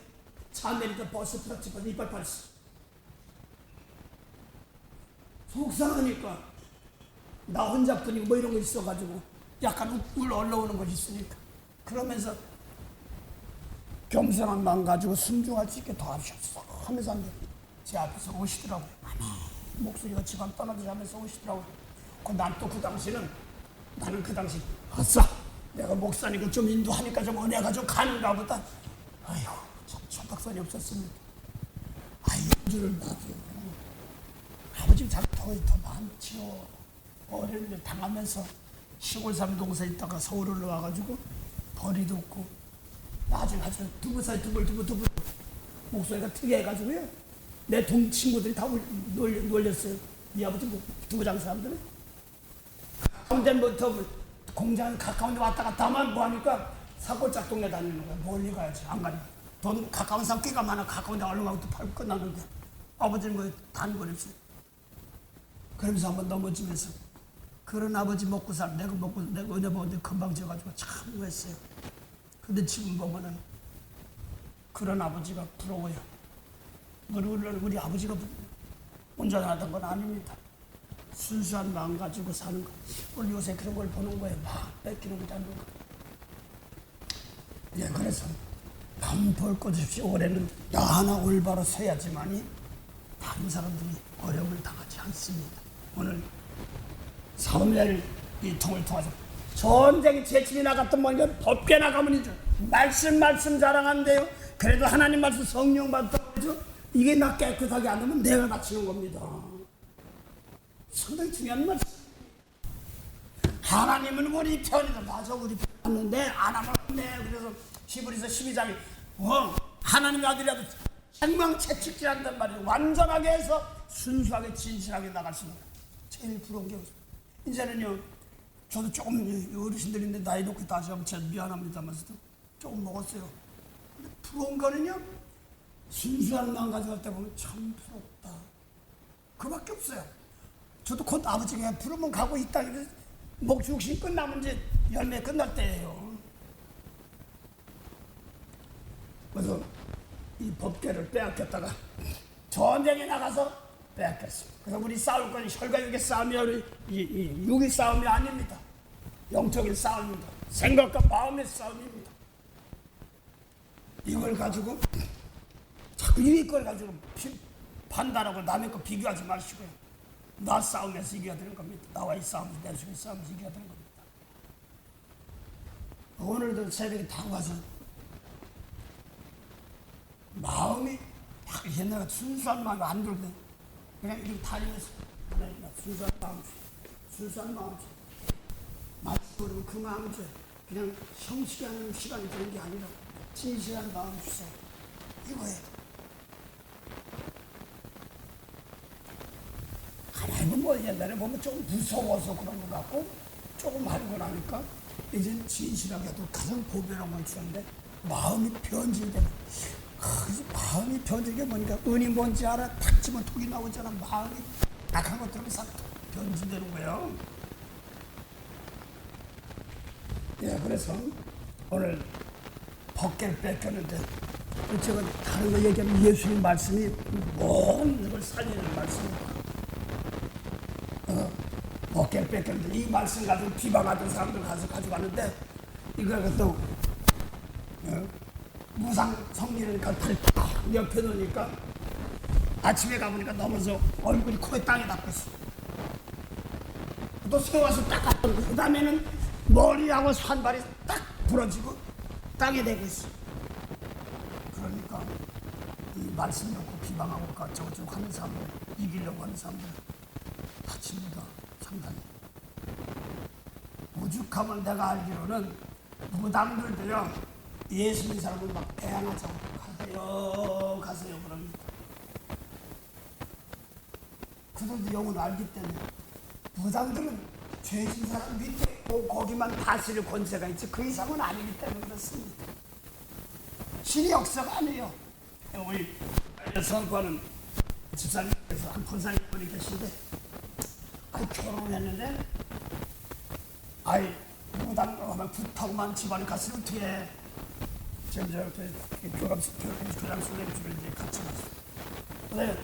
차 내리다 버스 부딪혀서 이빨 빠졌어. 속상하니까 나 혼자뿐이고 뭐 이런 거 있어가지고 약간 울 올라오는 것이 있으니까 그러면서 겸손한 마음 가지고 순종할 수 있게 도와주셨어 하면서 제 앞에서 오시더라고요. 목소리가 집안 떠나듯이 하면서 오시더라고요. 난 또 그 당시는 나는 그 당시 아싸 내가 목사니까 좀 인도하니까 좀 은혜가 좀 가는가 보다. 아이고 참 천박선이 없었습니다. 연주를 나도 아버지 자꾸 더 많지요. 어려운 일 당하면서 시골 사람 동사에 있다가 서울 올라와가지고 벌이도 없고 나중에 아주 두부 목소리가 특이해가지고요. 내 동 친구들이 다 놀렸어요. 네 아버지 두부 장사람들은 가운데부터 공장 가까운 데 왔다 갔다 하면 뭐하니까 사골짝 동네 다니는 거야. 멀리 가야지 안 가니 돈 가까운 사람 꽤가 많아. 가까운 데 얼른 가고 또 팔고 끝나는데 아버지는 뭐 단거리였어요. 그러면서 한번 넘어지면서 그런 아버지 먹고 살 내가 은혜 보는데 금방 지어가지고 참 후회했어요. 근데 지금 보면은 그런 아버지가 부러워요. 우리 아버지가 온전하던 건 아닙니다. 순수한 마음 가지고 사는 거. 오늘 요새 그런 걸 보는 거예요. 막 뺏기는 거 잡는 거. 예, 그래서 볼 것 없이 올해는 하나 올바로 서야지만이 다른 사람들이 어려움을 당하지 않습니다. 오늘 사무엘 이 통을 통해서 전쟁에 제침이 나갔던 뭐냐 법계 나가면이죠. 말씀 자랑한대요. 그래도 하나님 말씀 성령 받다고 그러죠. 이게 나 깨끗하게 안 하면 내가 다치는 겁니다. 상당히 중요한 말씀. 하나님은 우리 편이다. 맞아 우리 편인데 안 하면 안 돼. 그래서 히브리서 12장에 하나님의 아들이라도 행망채찍질한단 말이에요. 완전하게 해서 순수하게 진실하게 나갈 수 있는 제일 부러운 게 없어요. 이제는요 저도 조금 어르신들인데 나이 놓고 따지면 제가 미안합니다면서도 조금 먹었어요. 근데 부러운 거는요 순수한 마음 가져갈 때 보면 참 부럽다. 그밖에 없어요. 저도 곧 아버지가 부르면 가고 있다. 목축신 끝나면 이제 열매 끝날 때예요. 그래서 이 법궤를 빼앗겼다가 전쟁에 나가서 빼앗겼어요. 그래서 우리 싸울 건 혈과 육의 싸움이 이 육의 싸움이 아닙니다. 영적인 싸움입니다. 생각과 마음의 싸움입니다. 이걸 가지고 자꾸 이 걸 가지고 판단하고 남의 거 비교하지 마시고요. 나 싸움에서 이겨야 되는 겁니다. 나와의 싸움에서 내 속의 싸움에서 이겨야 되는 겁니다. 오늘도 새벽에 다 와서 마음이 막 옛날에 순수한 마음이 안 들고 그냥 이렇게 다니면서 하나님 나 순수한 마음 주세요. 순수한 마음 주세요. 말씀으로 그 마음 주세요. 그냥 형식이 하는 시간이 되는 게 아니라 진실한 마음 주세요. 이거예요. 하나님은 뭐 옛날에 보면 좀 무서워서 그런 것 같고 조금 하고 나니까 이제 진실하게도 가장 보배로운 걸 주는데 마음이 변질되는 마음이 변질된 게 뭐니까 은이 뭔지 알아? 탁 치면 독이 나오잖아. 마음이 약한 것들은 싹 변질되는 거예요. 예, 그래서 오늘 법궤를 뺏겼는데 제가 다른 거 얘기하면 예수님 말씀이 모든 걸 살리는 말씀입니다. 법궤를 뺏겼는데 이 말씀 가지고 비방하던 사람들 가서 가져가는데 이걸 또 무상 성리를 겉을 딱 옆에 놓으니까 아침에 가보니까 넘어서 얼굴이 코에 땅에 닿고 있어. 또 세워서 딱 갔던 그 다음에는 머리하고 산발이 딱 부러지고 땅에 대고 있어. 그러니까 이 말씀 놓고 비방하고 저쪽 하는 사람들, 이기려고 하는 사람들 다칩니다. 상당히. 오죽하면 내가 알기로는 무당들도요 예수 믿는 사람을 막 배양하자고 가세요 그럽니다. 그들도 영을 알기 때문에 무당들은 죄진 사람 밑에 거기만 다스릴 권세가 있지 그 이상은 아니기 때문에 그렇습니다. 신의 역사가 아니에요. 우리 선거는 집사님께서 한 권사님 분이 계신데 결혼했는데 무당하면 굿하고만 집안에 갔으면 어떻게 해. 지금 교장 선생님들을 이제 같이 갔어요. 근데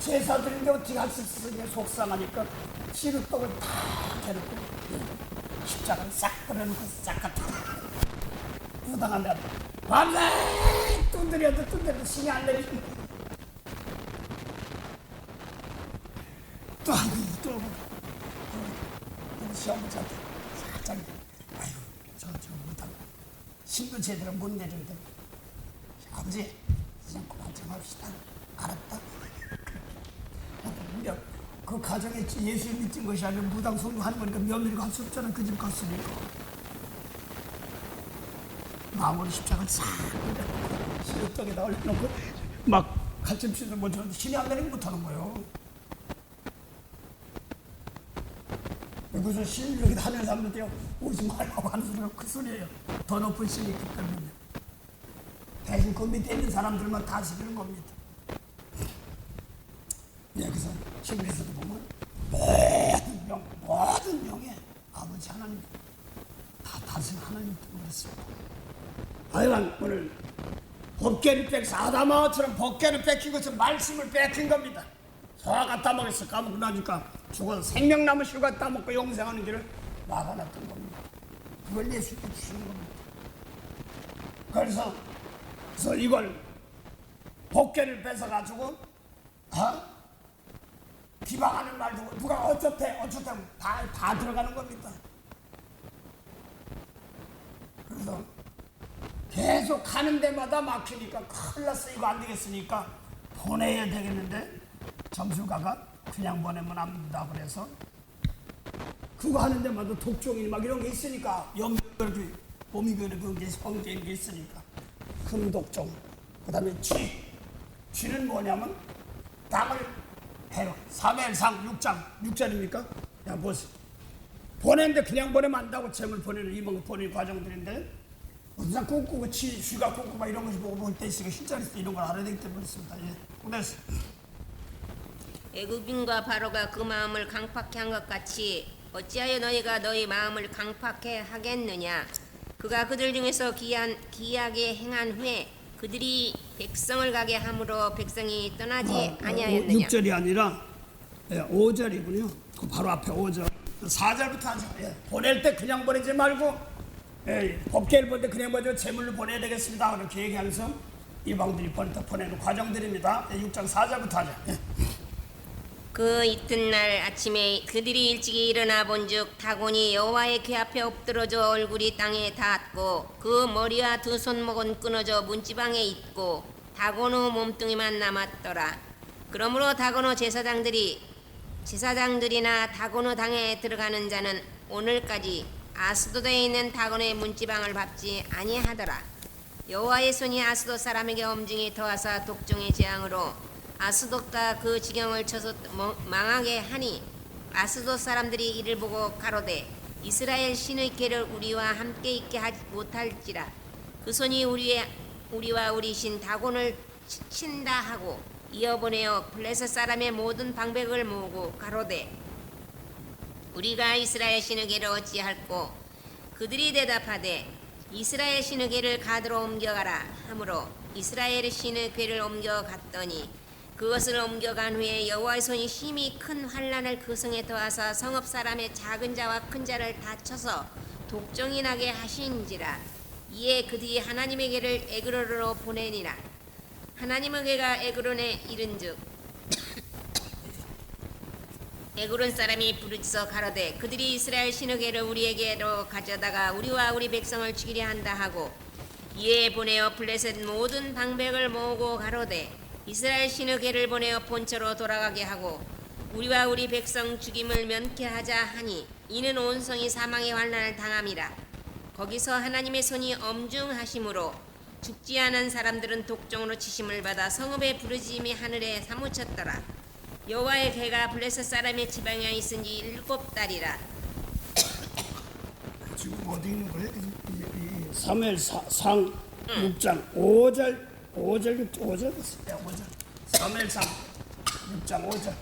제사 드리는데 어떻게 할 수 있으냐 속상하니까 시루떡을 다 해놓고 십자가를 싹 꺼내놓고 싹 갖다 무당한데 밤새 두드려도 신이 안 내리는 또 시어머니한테 살짝 아이고 저 무당 신도 제대로 못 내리는데 아버지 그냥 그만 좀 합시다. 알았다. 그 가정에 예수 믿은 것이 아니라 무당 성공하는 거니까 며느리가 할 수 없잖아. 그 집 갔으니까 마음으로 십자가를 싹 시루떡에다 올려놓고 막 칼춤치도 못 쳤는데 신이 안 내리면 못하는 거예요. 그래서 신 여기 하는 사람들이요 오지 말라고 하는 소리가 그 소리예요. 더 높은 신이 있기 때문에 대신 그 밑에 있는 사람들만 다스리는 겁니다. 여기서 신에서도 보면 모든 영에 아버지 하나님 다 다스리는 하나님 그렇습니다. 하여간 오늘 법궤를 뺏겨 아담아처럼 법궤를 뺏기고 저 말씀을 뺏긴 겁니다. 소화가 따먹었어. 까먹고 나니까 죽어서 생명 남은 실과 따먹고 영생하는 길을 막아놨던 겁니다. 그걸 예수님께 주시는 겁니다. 그래서 이걸 법궤를 뺏어가지고 비방하는 말도 누가 어쩌대 다 들어가는 겁니다. 그래서 계속 가는 데마다 막히니까 큰일 났어. 이거 안 되겠으니까 보내야 되겠는데 점수가가 그냥 보내면 안 된다 그래서 그거 하는 데마다 독종이 막 이런 게 있으니까 염려교육, 보미교육 그런 게 성적인 게 있으니까 금독종, 그 다음에 쥐는 뭐냐면 땅을 해요. 3회상 6장입니까? 야 보세요. 보내는데 그냥 보내면 안 된다고 재물 보내는 이번 보내는 과정들인데 항상 꿈꾸고 쥐가 꿈꾸고 막 이런 것이 보고 볼 때 있으니까 실전에서 이런 걸 알아야 되기 때문에 그렇습니다. 예. 그래서 애굽인과 바로가 그 마음을 강팍케 한 것 같이 어찌하여 너희가 너희 마음을 강팍해 하겠느냐? 그가 그들 중에서 기이하게 행한 후에 그들이 백성을 가게 함으로 백성이 떠나지 아니하였느냐? 6절이 아니라 5절이군요. 그 바로 앞에 5절. 4절부터 하죠. 보낼 때 그냥 보내지 말고 법계를 볼 때 그냥 보내지 제물로 보내야 되겠습니다. 이렇게 얘기하면서 이방들이 보내는 과정들입니다. 6장 4절부터 하죠. 그 이튿날 아침에 그들이 일찍이 일어나 본즉 다곤이 여호와의 궤 앞에 엎드러져 얼굴이 땅에 닿았고 그 머리와 두 손목은 끊어져 문지방에 있고 다곤의 몸뚱이만 남았더라. 그러므로 다곤의 제사장들이나 다곤의 당에 들어가는 자는 오늘까지 아스도드에 있는 다곤의 문지방을 밟지 아니하더라. 여호와의 손이 아스돗 사람에게 엄중히 더하사 독종의 재앙으로 아스돗과 그 지경을 쳐서 망하게 하니 아스돗 사람들이 이를 보고 가로되 이스라엘 신의 궤를 우리와 함께 있게 하지 못할지라. 그 손이 우리와 우리 신 다곤을 친다 하고 이어 보내어 블레셋 사람의 모든 방백을 모으고 가로되 우리가 이스라엘 신의 궤를 어찌할꼬? 그들이 대답하되 이스라엘 신의 궤를 가드로 옮겨가라 하므로 이스라엘 신의 궤를 옮겨갔더니 그것을 옮겨간 후에 여호와의 손이 심히 큰 환난을 그 성에 더하사 성읍 사람의 작은 자와 큰 자를 다쳐서 독종이 나게 하신지라. 이에 그들이 하나님의 궤를 에그론으로 보내니라. 하나님의 궤가 에그론에 이른즉 에그론 사람이 부르짖어 가로되 그들이 이스라엘 신의 궤를 우리에게로 가져다가 우리와 우리 백성을 죽이려 한다 하고 이에 보내어 블레셋 모든 방백을 모으고 가로되 이스라엘 신의 궤를 보내어 본처로 돌아가게 하고 우리와 우리 백성 죽임을 면케하자 하니 이는 온 성이 사망의 환난을 당함이라. 거기서 하나님의 손이 엄중하심으로 죽지 않은 사람들은 독종으로 치심을 받아 성읍의 부르짖음이 하늘에 사무쳤더라. 여호와의 궤가 블레셋 사람의 지방에 있은지 7달이라. 지금 어디 있는 거예요? 사무엘상 6장 5절 3일상 6장 5절.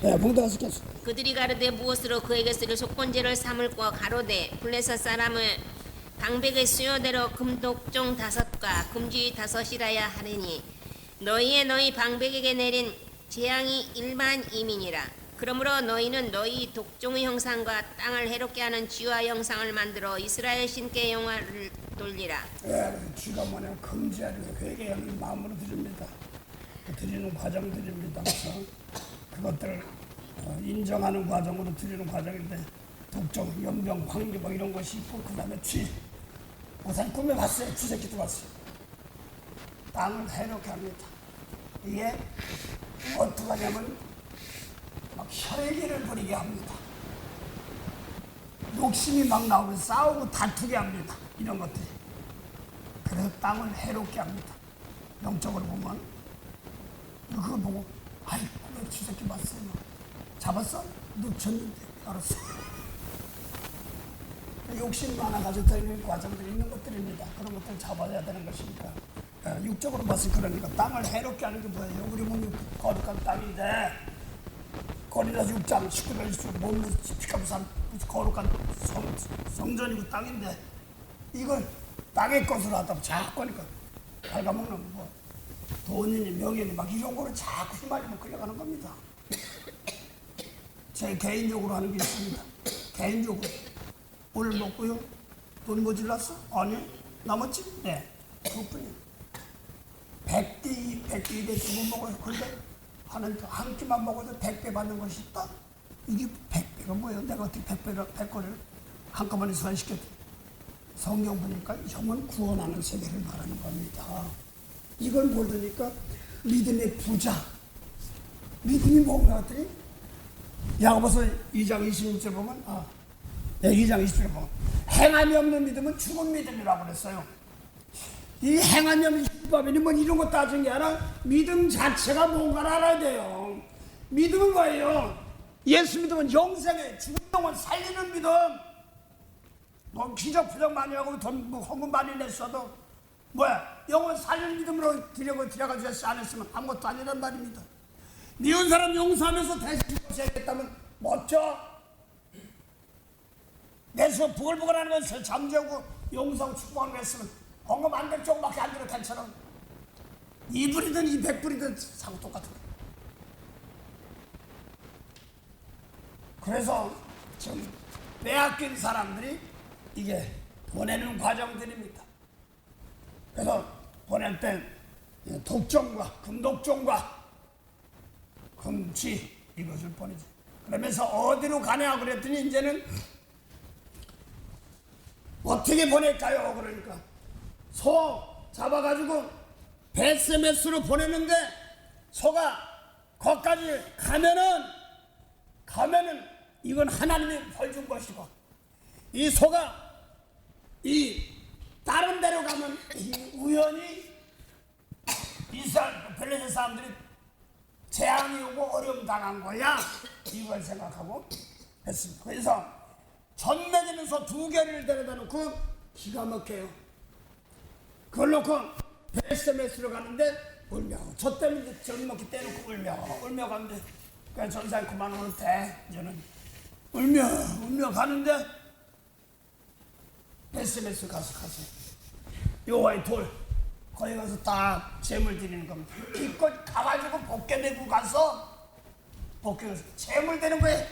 봉독하시겠습니다. 그들이 가로되 무엇으로 그에게 쓰를 속건제를 삼을까? 가로되 블레셋 사람을 방백의 수요대로 금독종 5과 금쥐 5이라야 하리니 너희 방백에게 내린 재앙이 일반이민이라. 그러므로 너희는 너희 독종의 형상과 땅을 해롭게 하는 쥐와 형상을 만들어 이스라엘 신께 영화를 돌리라. 쥐가 뭐냐 금지하려고 그에게 마음으로 드립니다. 드리는 과정들입니다. 그래서 그것들을 인정하는 과정으로 드리는 과정인데 독종, 연병, 황리 뭐 이런 것이 있고 그 다음에 쥐. 우선 꿈에 봤어요. 쥐새끼도 봤어요. 땅을 해롭게 합니다. 이게 어떻게 하냐면 막 혈기를 부리게 합니다. 욕심이 막 나오고 싸우고 다투게 합니다. 이런 것들이. 그래서 땅을 해롭게 합니다. 영적으로 보면 그거 보고 아이고 왜 쥐새끼 봤어요. 잡았어? 놓쳤는데 알았어. 욕심 많아가지고 되는 과정들이 있는 것들입니다. 그런 것들을 잡아야 되는 것이니까. 육적으로 봤을 때 그러니까 땅을 해롭게 하는 게 뭐예요? 우리 몸이 거룩한 땅인데 거리라서 6장 19절 몸으로 피카부산 거룩한 성전이고 땅인데 이걸 땅의 것으로 하다 자꾸 하니까 갉아먹는 뭐 돈이니 명예니 막 이런 거를 자꾸 휘말리면 끌려가는 겁니다. 제 개인적으로 하는 게 있습니다. 개인적으로 오늘 먹고요. 돈 모질랐어? 아니요. 남았지? 네. 그것뿐이에요. 100대 200대 못 먹어요. 근데 한 끼만 먹어도 100배 받는 것이 있다? 이게 100배가 뭐예요? 내가 어떻게 100거리를 한꺼번에 소환시켰지? 성경 보니까 영혼 구원하는 세계를 말하는 겁니다. 이걸 모르니까 믿음의 부자. 믿음이 뭔가 했더니 야고보서 2장 26절 보면 2장 20절에 보면 행함이 없는 믿음은 죽은 믿음이라고 그랬어요. 이 행함이 없는 율법이니 뭐 이런 거 따지는 게 아니라 믿음 자체가 뭔가를 알아야 돼요. 믿음은 뭐예요? 예수 믿음은 영생에 죽은 영혼 살리는 믿음. 뭐 기적 부적 많이 하고 돈 헌금 많이 냈어도 뭐야? 영혼 살리는 믿음으로 들여가지고 안 했으면 아무것도 아니란 말입니다. 미운 사람 용서하면서 대신 해야겠다면 멋져. 내 속에 부글부글하는 것을 잠재우고 용서하고 축복하는 거 했으면 언급 안 될 쪽밖에 안 들어 단처럼 2불이든 200불이든 사고 똑같은 거야. 그래서 지금 빼앗긴 사람들이 이게 보내는 과정들입니다. 그래서 보낼 때 독종과 금독종과 금지 이것을 보내지. 그러면서 어디로 가냐 그랬더니 이제는 어떻게 보낼까요? 그러니까 소 잡아가지고 SMS로 보내는데 소가 거기까지 가면은 이건 하나님이 벌 준 것이고 이 소가 이 다른 데로 가면 우연히 이스라엘 블레셋 사람들이 재앙이 오고 어려움 당한 거야 이걸 생각하고 했습니다. 그래서 전매되는 소 2개를 데려다 놓고 기가 막혀요. 그걸 놓고 베스메스로 가는데 울며 저 때문에 전먹기 떼놓고 울며 가는데 그래서 전사에 그만하면 돼. 이제는 울며 가는데 베스메스 가서 여호와의 돌 거기 가서 딱 제물 드리는 겁니다. 기껏 가가지고 벗게 메고 가서 제물 되는 거에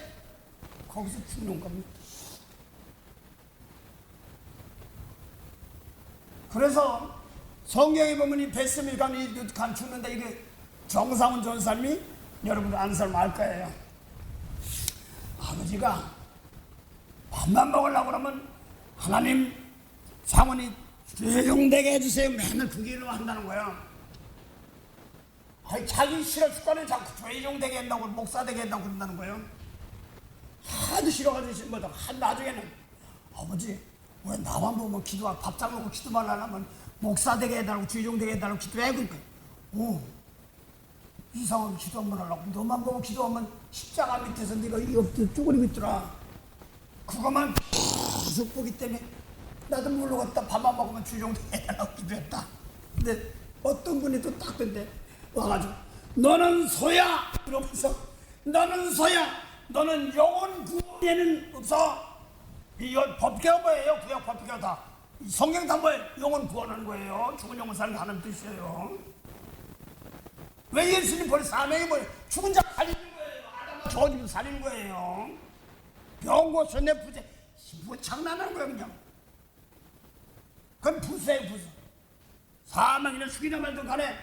거기서 죽는 겁니다. 그래서 성경에 보면 이 베스밀감이 죽는데 이게 정상은 좋은 삶이 여러분들 안 살면 알 거예요. 아버지가 밥만 먹으려고 그러면 하나님 상원이 죄종되게 해주세요. 맨날 그 길로 한다는 거예요. 아니, 자기 싫어 죽거는 자꾸 죄종되게 한다고 목사 되게 한다고 그런다는 거예요. 하도 싫어가지고 뭐다. 나중에는 아버지 왜 나만 보면 기도하고 밥상 먹고 기도만 하려면 목사 되게 해달라고 죄종되게 해달라고 기도해. 그러니까 이상하게 기도 한번 하려고 너만 보고 기도하면 십자가 밑에서 네가 이거 쭈그리고 있더라. 그것만 계속 보기 때문에 나도 모르겠다. 밥만 먹으면 죄종되게 해달라고 기도했다. 근데 어떤 분이 또 딱 근데 와가지고 너는 소야 이러면서 너는 소야 너는 영혼 구원에는 없어. 이 법계가 뭐예요? 구약 법계가 다 성경 다 뭐예요? 영혼 구원하는 거예요. 죽은 영혼 살리는 뜻이에요. 왜 예수님 벌 사명이 뭐예요? 죽은 자 살리는 거예요. 아담아 저주면 살리는 거예요. 병고 손해 부재 뭐 장난하는 거예요 그냥. 그건 부수예요 부수. 사망이나 죽이나 말든 간에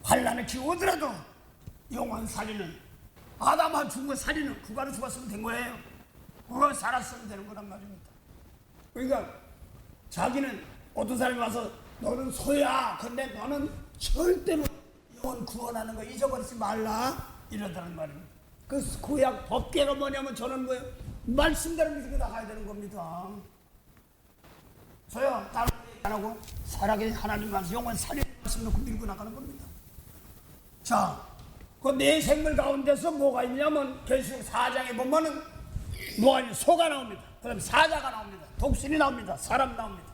환난을 기우더라도 영혼 살리는 아담아 죽은 거 살리는 그거로 죽었으면 된 거예요. 그거 살았으면 되는 거란 말입니다. 그러니까 자기는 어떤 사람이 와서 너는 소야. 근데 너는 절대로 영혼 구원하는 거 잊어버리지 말라. 이러다는 말입니다. 그 구약 법계가 뭐냐면 저는 뭐예요? 말씀대로 믿고 나가야 되는 겁니다. 저요 다른 얘기 안 하고 살아계신 하나님 말씀 영혼 살리는 말씀 놓고 밀고 나가는 겁니다. 자, 그 내 생물 가운데서 뭐가 있냐면 계시록 4장에 보면은 뭐가 있냐 소가 나옵니다. 그다음 사자가 나옵니다. 독신이 나옵니다. 사람 나옵니다.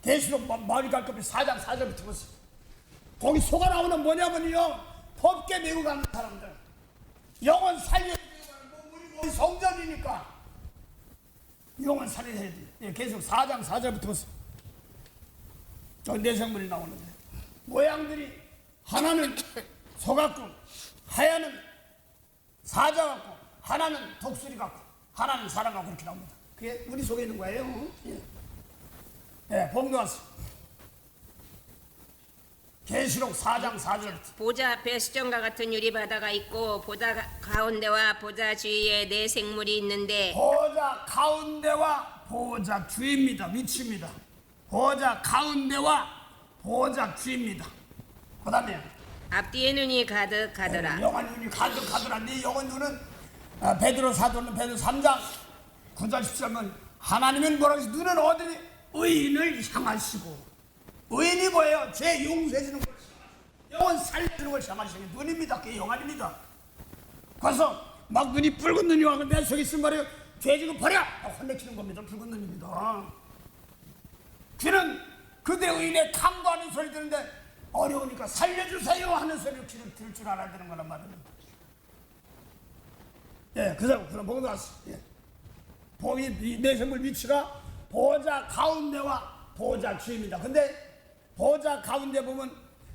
계시록 마을이 갈 겁니다. 4장 4절부터 보세요. 거기 소가 나오는 뭐냐면요 법계 메고 가는 사람들 영혼 살려야 되는 우리 성전이니까 영혼 살려야 돼. 계속 4장 4절부터 보세요. 저 내생물이 나오는데 모양들이 하나는 소 같고 하나는 사자 같고 하나는 독수리 같고 하나는 사람 같고 그렇게 나옵니다. 그게 우리 속에 있는 거예요. 본문 왔어. 계시록 4장 4절. 보좌 배수정과 같은 유리바다가 있고 보좌 가운데와 보좌 주위에 네 생물이 있는데 보좌 가운데와 보좌 주입니다. 위치입니다. 보좌 가운데와 보좌 주입니다. 그 다음에 앞뒤에 눈이 가득하더라. 영원 눈이 가득하더라. 네 영원 눈은 베드로 사도는 베드로 3장 9절 10절은 하나님은 뭐라고 해서 눈은 어디니 의인을 향하시고 의인이 뭐예요? 죄 용서해주는 걸 영혼 살려주는 걸 향하시는 눈입니다. 그게 영안입니다. 그래서 막 눈이 붉은 눈이 와서 내 속에 있으면 말이에요 죄 지금 버려! 혼내키는 겁니다. 붉은 눈입니다. 귀는 그대의 의인에 강구하는 소리 듣는데 어려우니까 살려주세요 하는 소리를 귀를 들을 줄 알아야 되는 거란 말입니다. 예, 그럼 보고 나왔어. 예. 이 내생물 위치가 보호자 가운데와 보호자 주입니다. 근데 보호자 가운데 보면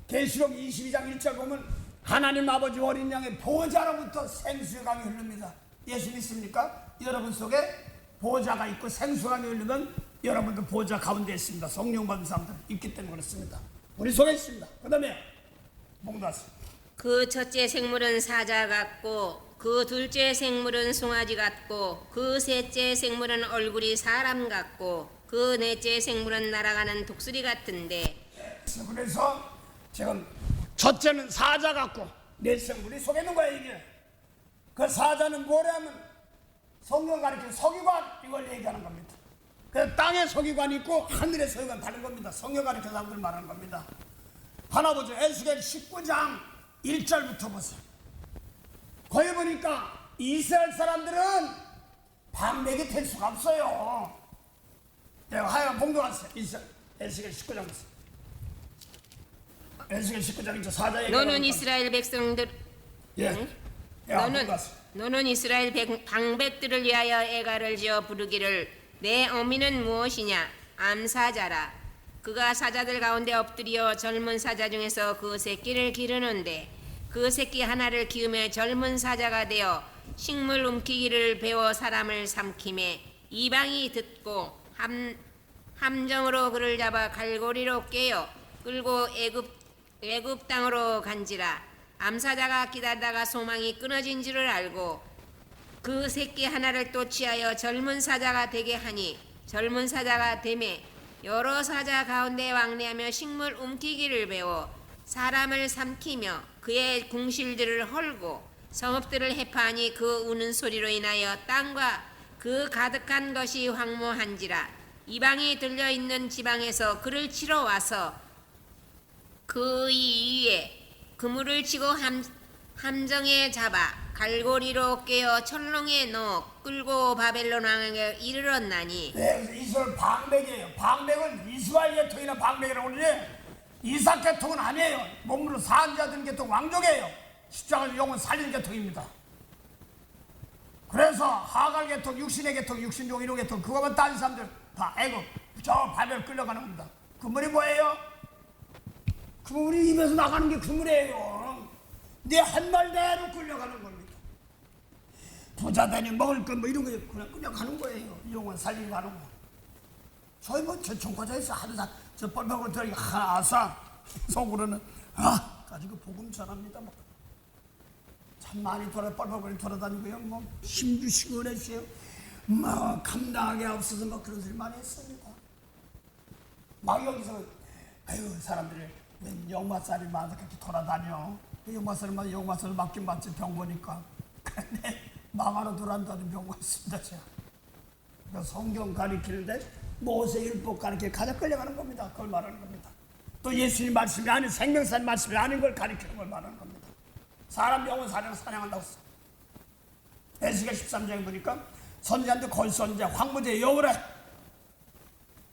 계시록 22장 1절 보면 하나님 아버지 어린 양의 보호자로부터 생수의 강이 흐릅니다. 예수 믿습니까? 여러분 속에 보호자가 있고 생수의 강이 흐르면 여러분도 보호자 가운데 있습니다. 성령 받은 사람들 있기 때문에 그렇습니다. 우리 속에 있습니다. 그 다음에 봉다스. 그 첫째 생물은 사자 같고 그 둘째 생물은 송아지 같고 그 셋째 생물은 얼굴이 사람 같고 그 넷째 생물은 날아가는 독수리 같은데. 그래서 지금 첫째는 사자 같고 넷 생물이 속에 있는 거야 이게. 그 사자는 뭐냐면 성경 가르치는 서기관 이걸 얘기하는 겁니다. 그 땅에 서기관이 있고 하늘에 서기관 다른 겁니다. 성경 가르치는 사람들 말하는 겁니다. 하나 보죠. 에스겔 19장 1절부터 보세요. 거기 보니까 이스라엘 사람들은 방백이 될 수가 없어요. 내가 하여간 봉독하세요. 에스겔 19장 보세요. 에스겔 19장 4절. 너는 이스라엘 백성들 예. 너는 이스라엘 방백들을 위하여 애가를 지어 부르기를 내 어미는 무엇이냐 암사자라. 그가 사자들 가운데 엎드려 젊은 사자 중에서 그 새끼를 기르는데 그 새끼 하나를 키우며 젊은 사자가 되어 식물 움키기를 배워 사람을 삼키매 이방이 듣고 함정으로 그를 잡아 갈고리로 깨어 끌고 애굽 땅으로 간지라. 암사자가 기다다가 소망이 끊어진 줄을 알고 그 새끼 하나를 또 취하여 젊은 사자가 되게 하니 젊은 사자가 되매 여러 사자 가운데 왕래하며 식물 움키기를 배워 사람을 삼키며 그의 궁실들을 헐고 성읍들을 해파하니 그 우는 소리로 인하여 땅과 그 가득한 것이 황무한지라. 이방이 들려있는 지방에서 그를 치러 와서 그의 위에 그물을 치고 함정에 잡아 갈고리로 깨어 철롱에 넣어 끌고 바벨론 왕에게 이르렀나니. 네, 이스라엘 방백이에요. 방백은 이스라엘 계통이나 방백이라고 그러지 이삭 계통은 아니에요. 몸으로 사는 자들 계통 왕족이에요. 십자가를 영혼 살리는 계통입니다. 그래서 하갈 계통, 육신의 계통, 육신종 이런 계통 그거만 따진 사람들 다 애굽 저 바벨 끌려가는 겁니다. 그물이 뭐예요? 그물이 입에서 나가는 게 그물이에요. 내 한 말대로 끌려가는 겁니다. 부자 되니 먹을 것 뭐 이런 거 그냥 끌려가는 거예요. 영혼 살리고 가는 거. 저희 저 종과자에서 하도 저 뻘뻘 들이 하사 속으로는 가지고 복음 전합니다. 뭐. 참 많이 뻘뻘 돌아다니고요. 뭐 힘주시고 그랬어요. 뭐 감당하기 없어서 뭐 그런 소리 많이 했습니다. 막 여기서 아유 사람들이 영마살이 많아서 그렇게 돌아다녀. 영마살만 영마살 맞긴 맞지 병 보니까. 근데 망하러 돌아다니는 병 왔습니다 제가. 그러니까 성경 가리키는데 모세율법 가리키는 가장 끌려가는 겁니다. 그걸 말하는 겁니다. 또 예수님 말씀이 아닌 생명산 말씀이 아닌 걸 가리키는 걸 말하는 겁니다. 사람 영혼 사냥한다고 했어. 에스겔 13장에 보니까 선지자인데 거짓 선지자 황무지의 여우래.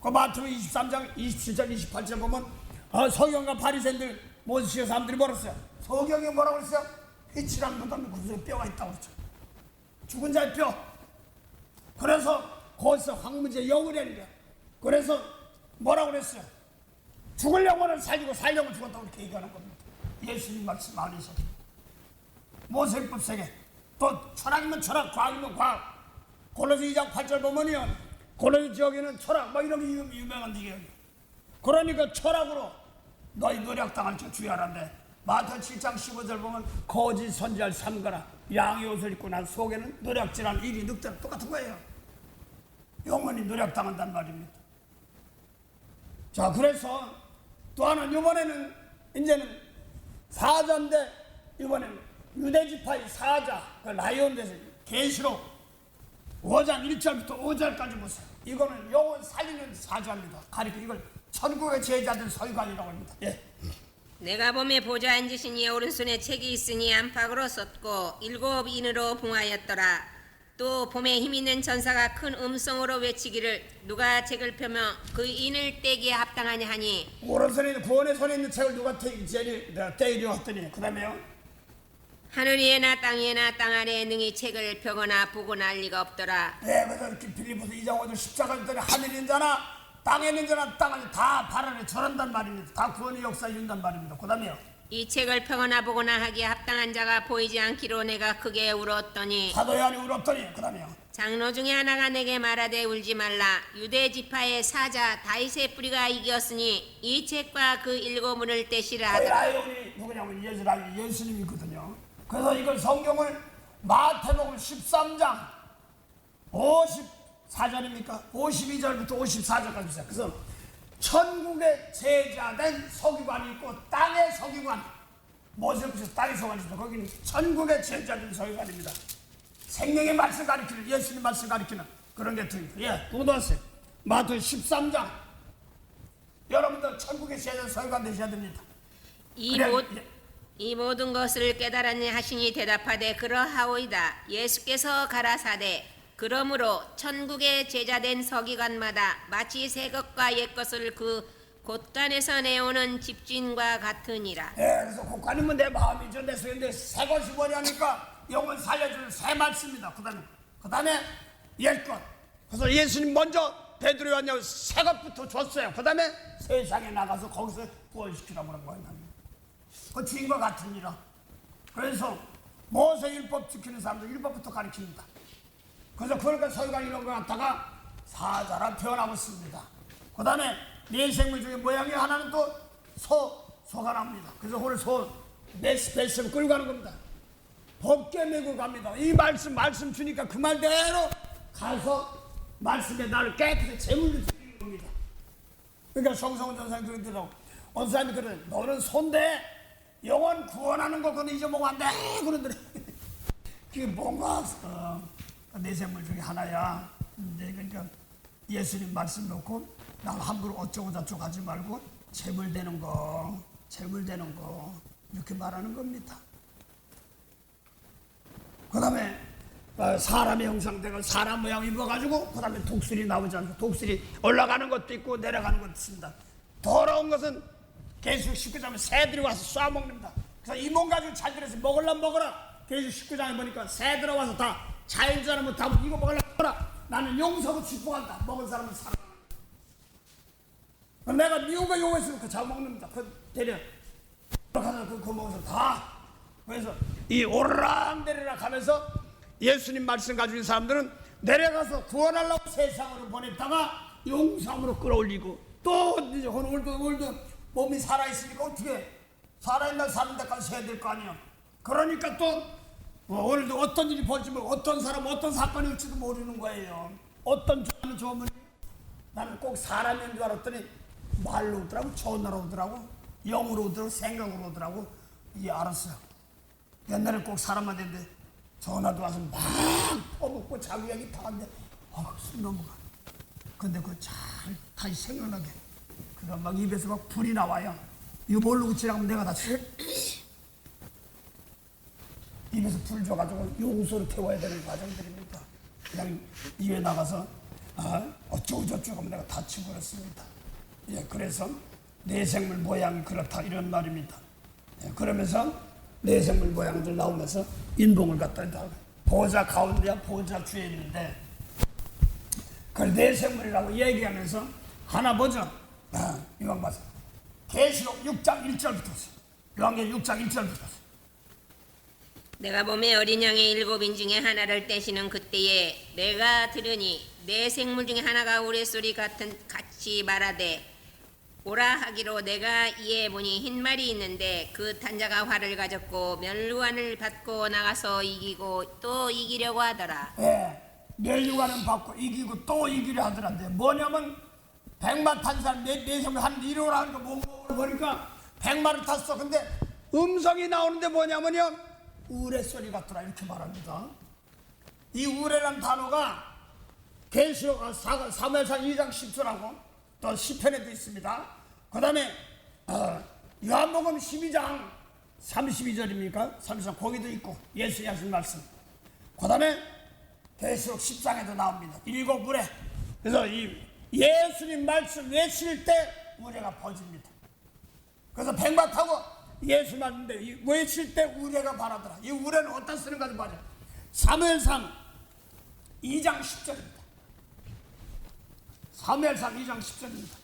그 마태복음 23장 27절 28절 보면 서경과 바리새인들 모세시의 사람들이 뭐라 했어요? 서경이 뭐라고 그랬어요? 빛이랑 무덤에 구석에 뼈가 있다고 그랬죠. 죽은 자의 뼈. 그래서 거기서 황무지의 여우래는 거야. 그래서 뭐라고 그랬어요? 죽을 영혼을 살리고 살려고 죽었다고 이렇게 얘기하는 겁니다. 예수님 말씀 안에서 모세율법 세계 또 철학이면 철학, 과학이면 과학. 골로새 2장 8절 보면요 골로새 지역에는 철학 막 이런 게 유명한 지역이에요. 그러니까 철학으로 너희 노력당할 줄 주의하란데 마태 7장 15절 보면 거짓 선지자를 삼가라. 양의 옷을 입고 난 속에는 노력질한 일이 늑대랑 똑같은 거예요. 영원히 노력당한단 말입니다. 자 그래서 또 하나 이번에는 이제는 사자인데 이번에는 유대지파의 사자 그 라이온에서 계시록 5장 1절부터 5절까지 보세요. 이거는 영혼 살리는 사자입니다. 가리켜 이걸 천국의 제자들 서기관이라고 합니다. 예. 내가 봄에 보좌 앉으신 이의 오른손에 책이 있으니 안팎으로 썼고 7 인으로 봉하였더라. 또 봄에 힘있는 전사가 큰 음성으로 외치기를 누가 책을 펴며 그 인을 떼기에 합당하냐 하니 오른손에 구원의 손에 있는 책을 누가 떼이려 했더니 그 다음에요 하늘 위에나 땅 위에나 땅 아래에 능히 책을 펴거나 보거나 할 리가 없더라. 그래서 이렇게 빌립보서 2장 5절 십자가 있더니 하늘에 있는 자나 땅에 있는 자나 땅을 다 발 안에 절한단 말입니다. 다 구원의 역사를 이룬단 말입니다. 그 다음에요 이 책을 펴거나 보거나 하기에 합당한 자가 보이지 않기로 내가 크게 울었더니 사도 요한이 울었더니 그 다음에요 장로 중에 하나가 내게 말하되 울지 말라. 유대 지파의 사자 다윗의 뿌리가 이겼으니 이 책과 그 일곱문을 떼시라 그 하더라. 라이온이 누구냐면 예수님이거든요. 그래서 이걸 성경을 마태복음 13장 54절입니까? 52절부터 54절까지 있어요. 그래서 천국의 제자된 서기관이 있고 땅의 서기관, 모세부터 땅의 서기관이 있습니다. 거기는 천국의 제자된 서기관입니다. 생명의 말씀 가리키는, 예수님 말씀 가리키는 그런 게 들립니다. 예, 그것도 하세요. 마태 13장. 여러분들 천국의 제자된 서기관 되셔야 됩니다. 이 모든 것을 깨달았니 하시니 대답하되 그러하오이다. 예수께서 가라사대 그러므로 천국의 제자된 서기관마다 마치 새 것과 옛 것을 그 곳간에서 내오는 집주인과 같으니라. 예, 그래서 국가님은 내 마음이죠. 내 소인데 새 것이 뭐냐니까 영혼 살려주는 새 말씀입니다. 그 다음에 옛것. 그래서 예수님 먼저 베드로에 왔냐고 새 것부터 줬어요. 그 다음에 세상에 나가서 거기서 구원시키라고 하는 거예요. 그 주인과 같으니라. 그래서 모세 율법 지키는 사람들 율법부터 가르칩니다. 그래서 그러니까 서기관 이런 거 갖다가 사자라 표현하고 있습니다. 그 다음에 네 생물 중에 모양이 하나는 또 소가 납니다. 그래서 오늘 메시를 끌고 가는 겁니다. 법궤 메고 갑니다. 이 말씀 주니까 그 말대로 가서 말씀에 나를 깨끗이 제물로 드리는 겁니다. 그러니까 성성훈 전사님 그러더라고. 어느 사람이 그래, 너는 손대 영혼 구원하는 거 그건 잊어먹으면 안 돼. 그러더래. 그게 뭔가 내 생물 중에 하나야. 그러니까 예수님 말씀 놓고 난 함부로 어쩌고 저쩌고 하지 말고 재물 되는 거 이렇게 말하는 겁니다. 그 다음에 사람의 형상대가 사람 모양 입어가지고 그 다음에 독수리 나오지 않고 독수리 올라가는 것도 있고 내려가는 것도 있습니다. 더러운 것은 계속 19장에 새들이 와서 쏴먹는다. 그래서 이 몸 가지고 잘 들여서 먹으라. 계속 19장에 보니까 새 들어와서 다 자연사람은 다 이거 먹으라. 나는 용서하고 축복한다. 먹은 사람은 살아. 내가 미운 거 용서했으면 그 잡아먹는다. 그 데려. 그 먹어서 다. 그래서 이 오르락내리락 하면서 예수님 말씀 가지고 있는 사람들은 내려가서 구원하려고 세상으로 보냈다가 용서함으로 끌어올리고 또 이제 오늘도 몸이 살아있으니까 어떻게 살아있나 사는 데까지 해야 될 거 아니야. 그러니까 또 오늘도 어떤 일이 벌지 모르고 어떤 사람 어떤 사건이 올지도 모르는 거예요. 어떤 좋으면 나는 꼭 사람인 줄 알았더니 말로 오더라고, 전화로 오더라고, 영으로 오더라고, 생각으로 오더라고. 이게 알았어요. 옛날에 꼭 사람만 됐는데 전화도 와서 막 퍼먹고 자기 얘기 다 하는데 술 넘어가. 근데 그거 잘 다시 생각나게 그가 막 입에서 막 불이 나와요. 이거 모르고 지나가면 내가 다 입에서 불 줘가지고 용서로 태워야 되는 과정들입니다. 그냥 입에 나가서 어쩌고 저쩌고 하면 내가 다치고 그랬습니다. 예, 그래서 내 생물 모양이 그렇다 이런 말입니다. 예, 그러면서 내 생물 모양들 나오면서 인봉을 갖다 다 보좌 가운데야 보좌 주에 있는데 그걸 내 생물이라고 얘기하면서 하나 보죠. 이건 봐서 계시록 6장 1절부터 요한계시록 6장 1절부터 내가 봄에 어린 양의 일곱인 중에 하나를 떼시는 그때에 내가 들으니 내 생물 중에 하나가 우레소리 같이 말하되 오라 하기로 내가 이에 보니 흰 말이 있는데 그 탄자가 활을 가졌고 멸류관을 받고 나가서 이기고 또 이기려고 하더라. 예, 멸류관을 받고 이기고 또 이기려 하더란데 뭐냐면 백마 탄 사람 내 생물 한 이로라 하는 거 보니까 백마를 탔어. 근데 음성이 나오는데 뭐냐면요 우레소리 같더라 이렇게 말합니다. 이 우레라는 단어가 계시록 사무엘상 2장 10절하고 또 시편에도 있습니다. 그 다음에 요한복음 12장 32절입니까? 33 거기도 있고 예수의 하신 말씀. 그 다음에 계시록 10장에도 나옵니다. 7우레. 그래서 이 예수님 말씀 외칠 때 우레가 퍼집니다. 그래서 백마 타고 예수 말씀인데 외칠 때 우레가 바라더라. 이 우레는 어디다 쓰는가도 말이야. 사무엘상 2장 10절입니다. 사무엘상 2장 10절입니다.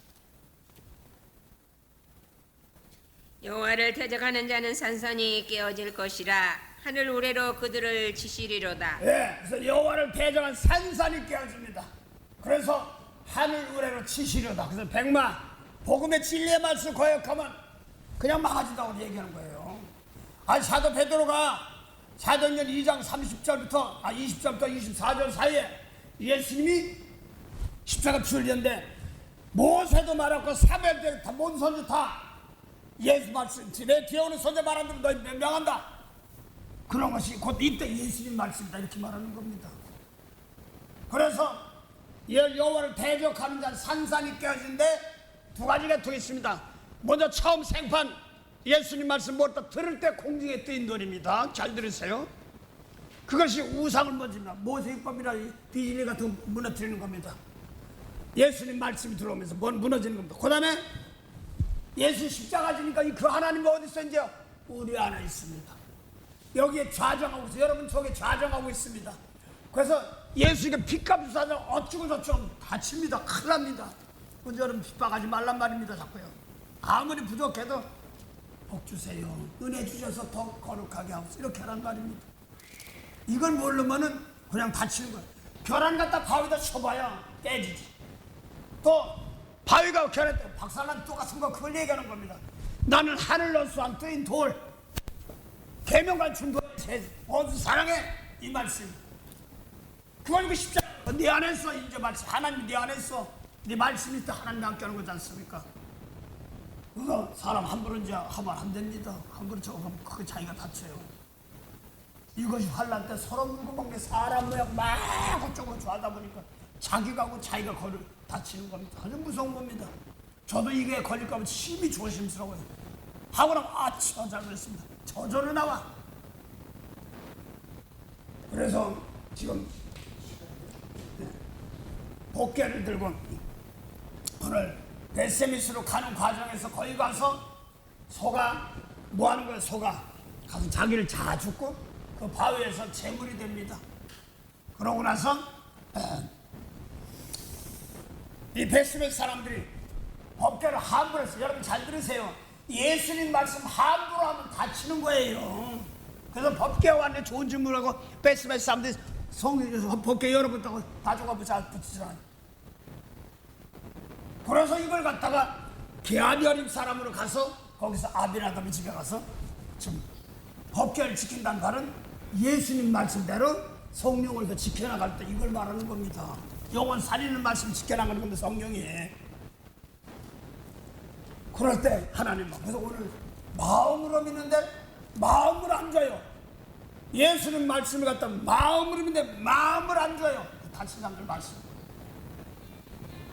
여호와를 대적하는 자는 산산이 깨어질 것이라. 하늘 우레로 그들을 치시리로다. 예, 그래서 여호와를 대적한 산산이 깨어집니다. 그래서 하늘 우레로 치시려다. 그래서 백마 복음의 진리의 말씀 거역하면 그냥 망하진다고 얘기하는 거예요. 아니 사도 베드로가 사도행전 2장 30절부터 20절부터 24절 사이에 예수님이 십자가 죽으셨는데 모세도 말했고 사무엘도 다 모든 선지 다 예수 말씀 내 뒤에 오는 선지 말하는 대로 너희 명한다. 그런 것이 곧 이때 예수님 말씀이다 이렇게 말하는 겁니다. 그래서 여호와를 대적하는 자는 산산이 깨어지는데 두 가지가 더 있습니다. 먼저 처음 생판 예수님 말씀 모르다 들을 때 공중에 뜨인 돌입니다. 잘 들으세요. 그것이 우상을 먼저입니다. 모세율법이나 디즈니 같은 거 무너뜨리는 겁니다. 예수님 말씀이 들어오면서 무너지는 겁니다. 그 다음에 예수 십자가 지니까 그 하나님이 어디 있어? 이제 우리 안에 있습니다. 여기에 좌정하고 있어요. 여러분 속에 좌정하고 있습니다. 그래서 예수에게 핏값을 사자 어쩌고 저쩌고 다칩니다. 큰일 납니다. 근데 여러분 핍박하지 말란 말입니다. 자꾸요. 아무리 부족해도 복 주세요. 은혜 주셔서 더 거룩하게 하고 이렇게 하란 말입니다. 이걸 모르면은 그냥 다치는 거예요. 계란 갖다 바위에다 쳐봐야 깨지지. 또 바위가 계란 때 박살난 똑같은 거 그걸 얘기하는 겁니다. 나는 하늘로서 안 뜨인 돌 계명관 준 돌 어디 사랑해 이 말씀. 그걸 그 십자가 네 안에 있어. 이제 말씀 하나님 네 안에 있어. 네 말씀이 있다. 하나님 함께 하는 거지 않습니까? 그거 사람 함부로 이제 하면 안 됩니다. 함부로 저거 하면 그거 자기가 다쳐요. 이것이 환난 때 서로 물고 먹는 사람 모양 막 어쩌고 좋아하다 보니까 자기가 하고 자기가 다치는 겁니다. 아주 무서운 겁니다. 저도 이게 걸릴까 봐 심히 조심스러워요. 하고 나면 잘 그랬습니다. 저절로 나와. 그래서 지금 복개를 들고 오늘 베세미스로 가는 과정에서 거기 가서 소가 뭐 하는 거예요? 소가 가서 자기를 자 죽고 그 바위에서 제물이 됩니다. 그러고 나서 이 베세미스 사람들이 법궤를 함부로 했어요. 여러분 잘 들으세요. 예수님 말씀 함부로 하면 다치는 거예요. 그래서 법궤 왔는데 좋은 질문하고 베세미스 사람들이 법궤 열어붙다고 가져가 붙이잖아요. 그래서 이걸 갖다가 게하냐림 사람으로 가서 거기서 아비나답의 집에 가서 지금 법궤를 지킨다는 말은 예수님 말씀대로 성령을 지켜나갈 때 이걸 말하는 겁니다. 영혼 살리는 말씀 지켜나가는 겁니다. 성령이. 그럴 때 하나님은 그래서 오늘 마음으로 믿는데 마음을 안 줘요. 예수님 말씀을 갖다 마음으로 믿는데 마음을 안 줘요. 다친 사람들 말씀.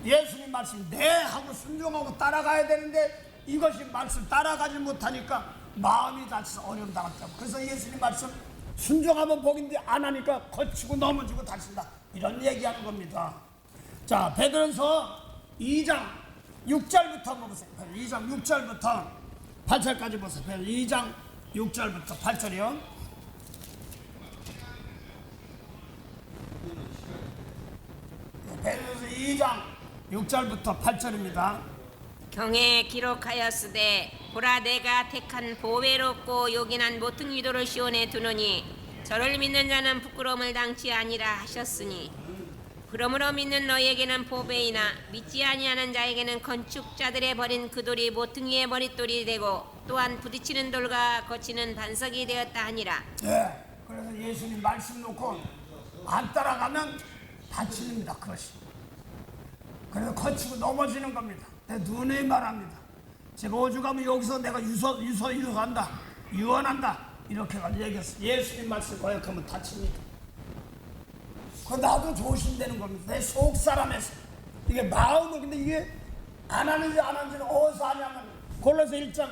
예수님 말씀 네 하고 순종하고 따라가야 되는데 이것이 말씀 따라가지 못하니까 마음이 다쳐서 어려움 당했다. 그래서 예수님 말씀 순종하면 복인데 안 하니까 거치고 넘어지고 다친다. 이런 얘기하는 겁니다. 자, 베드로서 2장 6절부터 한번 보세요. 2장 6절부터 8절까지 보세요. 2장 6절부터 8절이요. 베드로서 2장 6절부터 8절입니다. 경에 기록하였으되 보라 내가 택한 보배롭고 요긴한 모퉁이돌을 시온에 두노니 저를 믿는 자는 부끄러움을 당치 아니라 하셨으니 그러므로 믿는 너희에게는 보배이나 믿지 아니하는 자에게는 건축자들의 버린 그 돌이 모퉁이의 머릿돌이 되고 또한 부딪히는 돌과 거치는 반석이 되었다 하니라. 네, 그래서 예수님 말씀 놓고 안 따라가면 다칩니다. 그것이. 그래서 거치고 넘어지는 겁니다. 내 눈에 말합니다. 제가 오죽하면 여기서 내가 유서한다, 유언한다 이렇게 얘기했어. 예수님 말씀 거역하면 다칩니다. 그 나도 조심되는 겁니다. 내 속 사람에서 이게 마음을 근데 이게 안 하는지 안 하는지는 어디서 하냐면 골로새 1장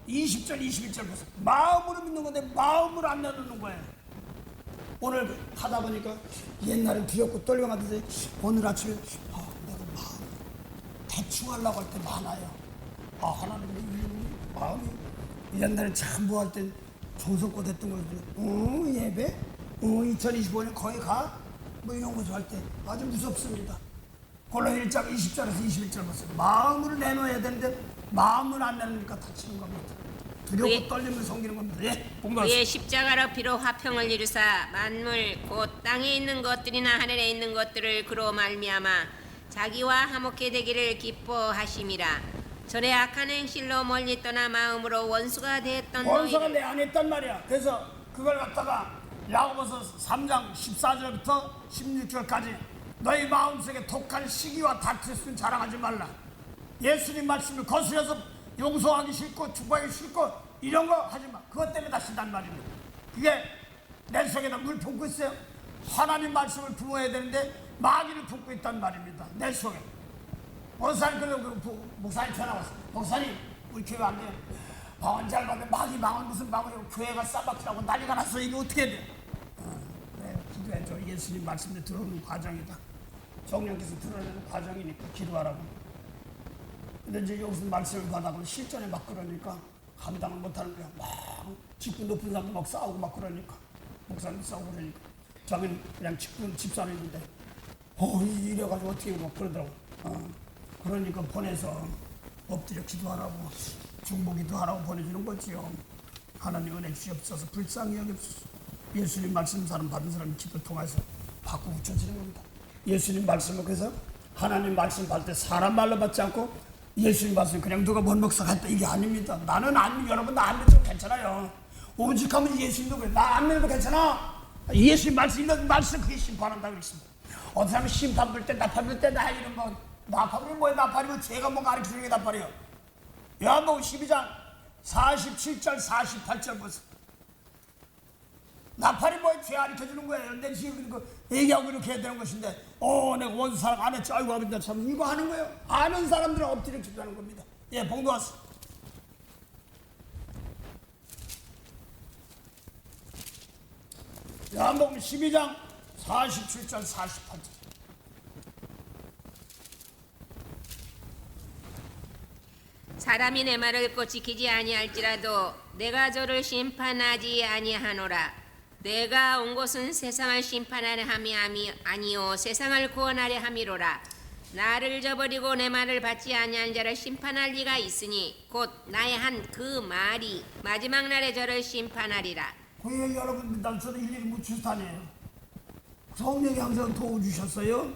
20절 21절 보세요. 마음으로 믿는 건데 마음으로 안 내놓는 거예요. 오늘 하다 보니까 옛날에 두렵고 떨려가는데 오늘 아침에 내가 마음 대충 하려고 할 때 많아요. 하나님 이 마음이 옛날에 참 뭐 할 때 정성껏 했던 거지. 예배? 2025년 거기 가? 뭐 이런 거 할 때 아주 무섭습니다. 골로새 1장 20절에서 21절 보세요. 마음으로 내놓아야 되는데 마음을 안 내놓으니까 다치는 겁니다. 두렵고 떨리면 섬기는 겁니다. 예, 그의 십자가로 피로 화평을 이루사 만물 곧 땅에 있는 것들이나 하늘에 있는 것들을 그로 말미암아 자기와 화목해 되기를 기뻐하심이라. 전에 악한 행실로 멀리 떠나 마음으로 원수가 되었던 원수가 너희를 내 안에 있단 말이야. 그래서 그걸 갖다가 야고보서 3장 14절부터 16절까지 너희 마음속에 독한 시기와 다투스는 자랑하지 말라. 예수님 말씀을 거스려서 용서하기 싫고 축복하기 싫고 이런 거 하지 마. 그것 때문에 다친단 말입니다. 그게 내 속에다 물 품고 있어요. 하나님 말씀을 품어야 되는데 마귀를 품고 있단 말입니다. 내 속에. 목사님 목사님 전화 왔어. 목사님 우리 교회 안 돼요. 방언 잘 받는데 마귀 방언 무슨 방언이고 교회가 싸박히라고 난리가 났어. 이게 어떻게 해야 돼? 그래 기도해줘. 예수님 말씀에 들어오는 과정이다. 성령께서 드러내는 과정이니까 기도하라고. 근데 이제 여기서 말씀을 받아보면 실전에 막 그러니까 감당을 못하는 거야. 막 직분 높은 사람도 막 싸우고 막 그러니까 목사님 싸우고 그러니까 자기는 그냥 직분 집사람인데 이래가지고 어떻게 막 그러더라고. 그러니까 보내서 엎드려 기도하라고 중보기도 하라고 보내주는 거지요. 하나님 은혜 주시옵소서. 불쌍히 여기옵소서. 예수님 말씀 사람 받은 사람이 기도 통해서 받고 붙여지는 겁니다. 예수님 말씀을 그래서 하나님 말씀 받을 때 사람 말로 받지 않고 예수님 말씀 그냥 누가 뭔 목사가 했다 이게 아닙니다. 나는 안 여러분 나 안 믿어도 괜찮아요. 오직하면 예수님도 그래. 나 안 믿어도 괜찮아. 예수님 말씀 읽는 말씀 그게 심판한다고 그랬습니다. 어떤 사람이 심판 볼 때 나팔 불 때 나 이런 거 나팔이 뭐야? 나팔이면 죄가 뭔가 가르쳐주는 게 나팔이에요. 요한복음 12장 47절 48절 보세요. 나팔이 뭐야? 죄 가르쳐주는 거예요. 내 지금 얘기하고 이렇게 해야 되는 것인데 내가 원수 사랑 안 했지. 아이고 아버지 참 이거 하는 거예요. 아는 사람들은 엎드려 기도하는 겁니다. 예, 봉도 왔어. 요한복음 12장 47절 48절. 사람이 내 말을 듣고 지키지 아니할지라도 내가 저를 심판하지 아니하노라. 내가 온 곳은 세상을 심판하려 함이 아니요 세상을 구원하려 함이로라. 나를 저버리고 내 말을 받지 아니한 자를 심판할 리가 있으니 곧 나의 한 그 말이 마지막 날에 저를 심판하리라. 고객 여러분, 난 저는 일일이 무추탄이에요. 성령이 항상 도와주셨어요.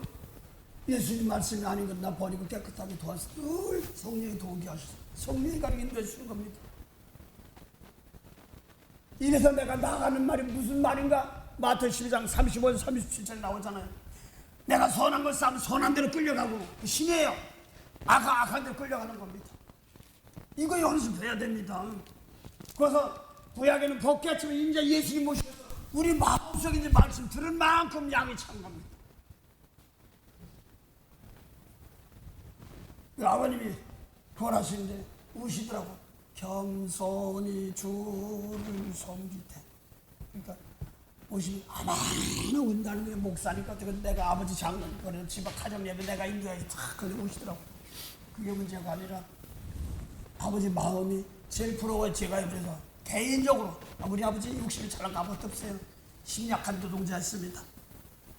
예수님 말씀이 아닌 건 나 버리고 깨끗하게 도와서 늘 성령이 도우게 하셨어요. 성령이 가르쳐 주시는 겁니다. 이래서 내가 나가는 말이 무슨 말인가? 마태복음 12장 35에서 37절 나오잖아요. 내가 선한 걸 싸면 선한 대로 끌려가고 신이에요. 악한 대로 끌려가는 겁니다. 이거 연습해야 됩니다. 그래서 구약에는 복귀하지만 이제 예수님 모셔서 우리 마음속에 이제 말씀 들은 만큼 양이 찬 겁니다. 아버님이 구원하시는데 우시더라고. 겸손히 주를 섬기되. 그러니까 오시면 아마나 온다는 게 목사니까 내가 아버지 장로니까 그래서 집안 가정 예배 내가 인도해서 탁 그래 오시더라고. 그게 문제가 아니라 아버지 마음이 제일 부러워요. 제가 옆에서 개인적으로 우리 아버지 60이 잘난 아무것도 없어요. 심약한 노동자였습니다.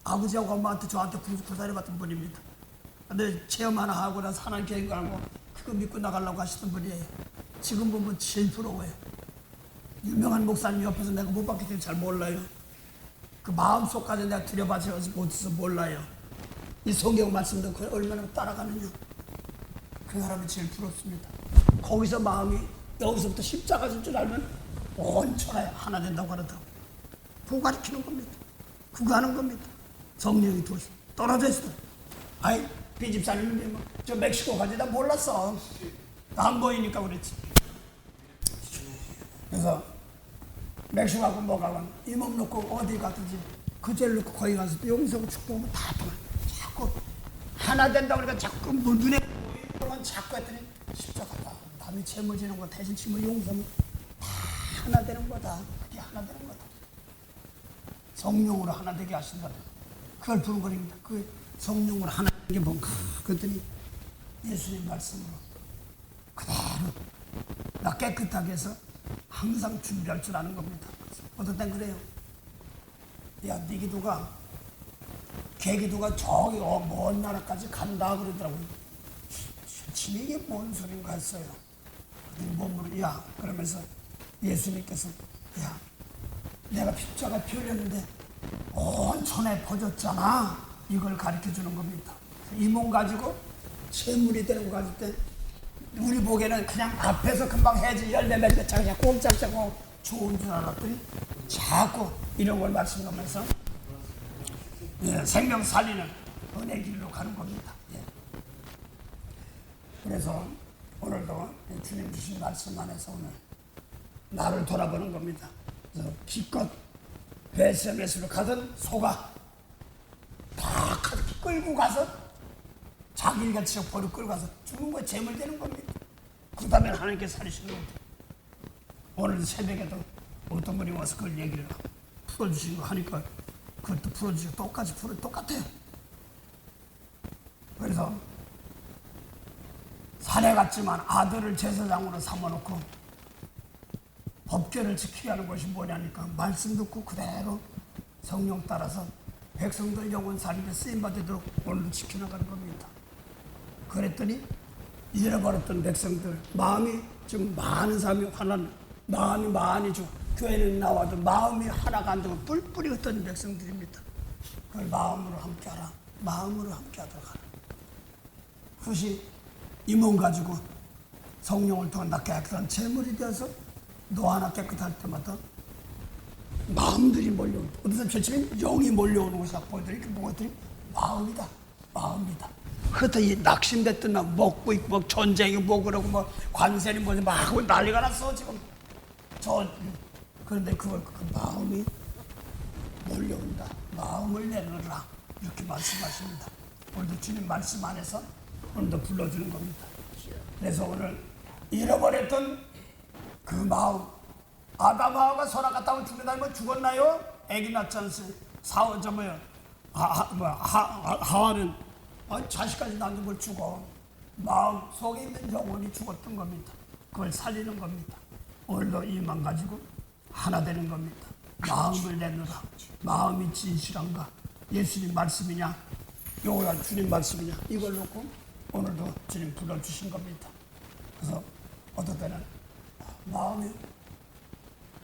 아버지하고 엄마한테 저한테 구사리 같은 분입니다. 근데 체험 하나 하고 나서 하나님 계획을 알고 그거 믿고 나가려고 하시던 분이에요. 지금 보면 제일 부러워요. 유명한 목사님 옆에서 내가 못 봤기 때문에 잘 몰라요. 그 마음속까지 내가 들여봐서 못해서 몰라요. 이 성경 말씀도 그 얼마나 따라가느냐. 그 사람이 제일 부럽습니다. 거기서 마음이 여기서부터 십자가 질 줄 알면 온천하에 하나 된다고 하더라고요. 그거 가르치는 겁니다. 그거 하는 겁니다. 성령이 떨어져 있어요. 아이 비집사님인데 뭐, 저 멕시코 가지 나 몰랐어. 안 보이니까 그랬지. 그래서 멕시코 가고 뭐 가고 이 몸 놓고 어디 가든지 그 죄를 놓고 거기 가서 용서하고 축복하면 다 통해. 자꾸 하나 된다고 그러니까 자꾸 뭐 눈에 보이는 자꾸 했더니 십자가다. 남이 죄물 지는 거 대신 치면 용서하면 다 하나 되는 거다. 그게 하나 되는 거다. 성령으로 하나 되게 하신다. 그걸 부른 거입니다. 그 성령으로 하나 되는 게 뭔가 그랬더니 예수님 말씀으로 그대로 나 깨끗하게 해서 항상 준비할 줄 아는 겁니다. 어떤 땐 그래요. 야, 네 기도가 개기도가 저기 먼 나라까지 간다 그러더라고요. 실제 이게 뭔 소린가 했어요. 몸으로 야 그러면서 예수님께서 야 내가 십자가 피 흘렸는데 온 천에 퍼졌잖아. 이걸 가르쳐 주는 겁니다. 이 몸 가지고 재물이 되는 거 가질 때 우리 보기에는 그냥 앞에서 금방 해지 열매 맺는 그냥 꼼짝하고 좋은 줄 알았더니 자꾸 이런 걸 말씀하면서 예, 생명 살리는 은혜 길로 가는 겁니다. 예. 그래서 오늘도 주님 주신 말씀 안에서 오늘 나를 돌아보는 겁니다. 그래서 기껏 베세메스로 가던 소가 다 끌고 가서 자기 일같이 버리고 끌고 가서 죽은 거에 재물 되는 겁니다. 그 다음에 하나님께 살리시는 겁니다. 오늘 새벽에도 어떤 분이 와서 그걸 얘기를 풀어주신 거 하니까 그것도 풀어주시고 똑같아요. 그래서 사내 같지만 아들을 제사장으로 삼아놓고 법궤를 지키게 하는 것이 뭐냐니까 말씀 듣고 그대로 성령 따라서 백성들 영혼 살리게 쓰임받도록 오늘도 지켜나가는 겁니다. 그랬더니 잃어버렸던 백성들 마음이 지금 많은 사람이 하나는 마음이 많이 주 교회는 나와도 마음이 하나가 안 되고 뿔뿔이 흩어진 백성들입니다. 그걸 마음으로 함께하라. 마음으로 함께하도록 하라. 그것이 이 몸 가지고 성령을 통한 나 깨끗한 재물이 되어서 너 하나 깨끗할 때마다 마음들이 몰려온다. 어떤 사람 절치면 영이 몰려오는 것이다. 보더니 뭐더니 마음이다. 마음이다. 그렇다 이 낙심됐던 나 먹고 있고 뭐 전쟁이 뭐 그러고 뭐 관세니 뭐지 막 하고 난리가 났어 지금. 그런데 그 마음이 몰려온다. 마음을 내놓으라. 이렇게 말씀하십니다. 오늘도 주님 말씀 안에서 오늘도 불러주는 겁니다. 그래서 오늘 잃어버렸던 그 마음 아담하와가 소라 갔다고 죽는다면 죽었나요? 애기 낳지 않습니까? 하와는 자식까지 낳는 걸 죽어. 마음 속에 있는 영혼이 죽었던 겁니다. 그걸 살리는 겁니다. 오늘도 이만 가지고 하나 되는 겁니다. 마음을 내놓으라. 마음이 진실한가? 예수님 말씀이냐? 요거야 주님 말씀이냐? 이걸 놓고 오늘도 주님 불러주신 겁니다. 그래서 어떨 때는 마음이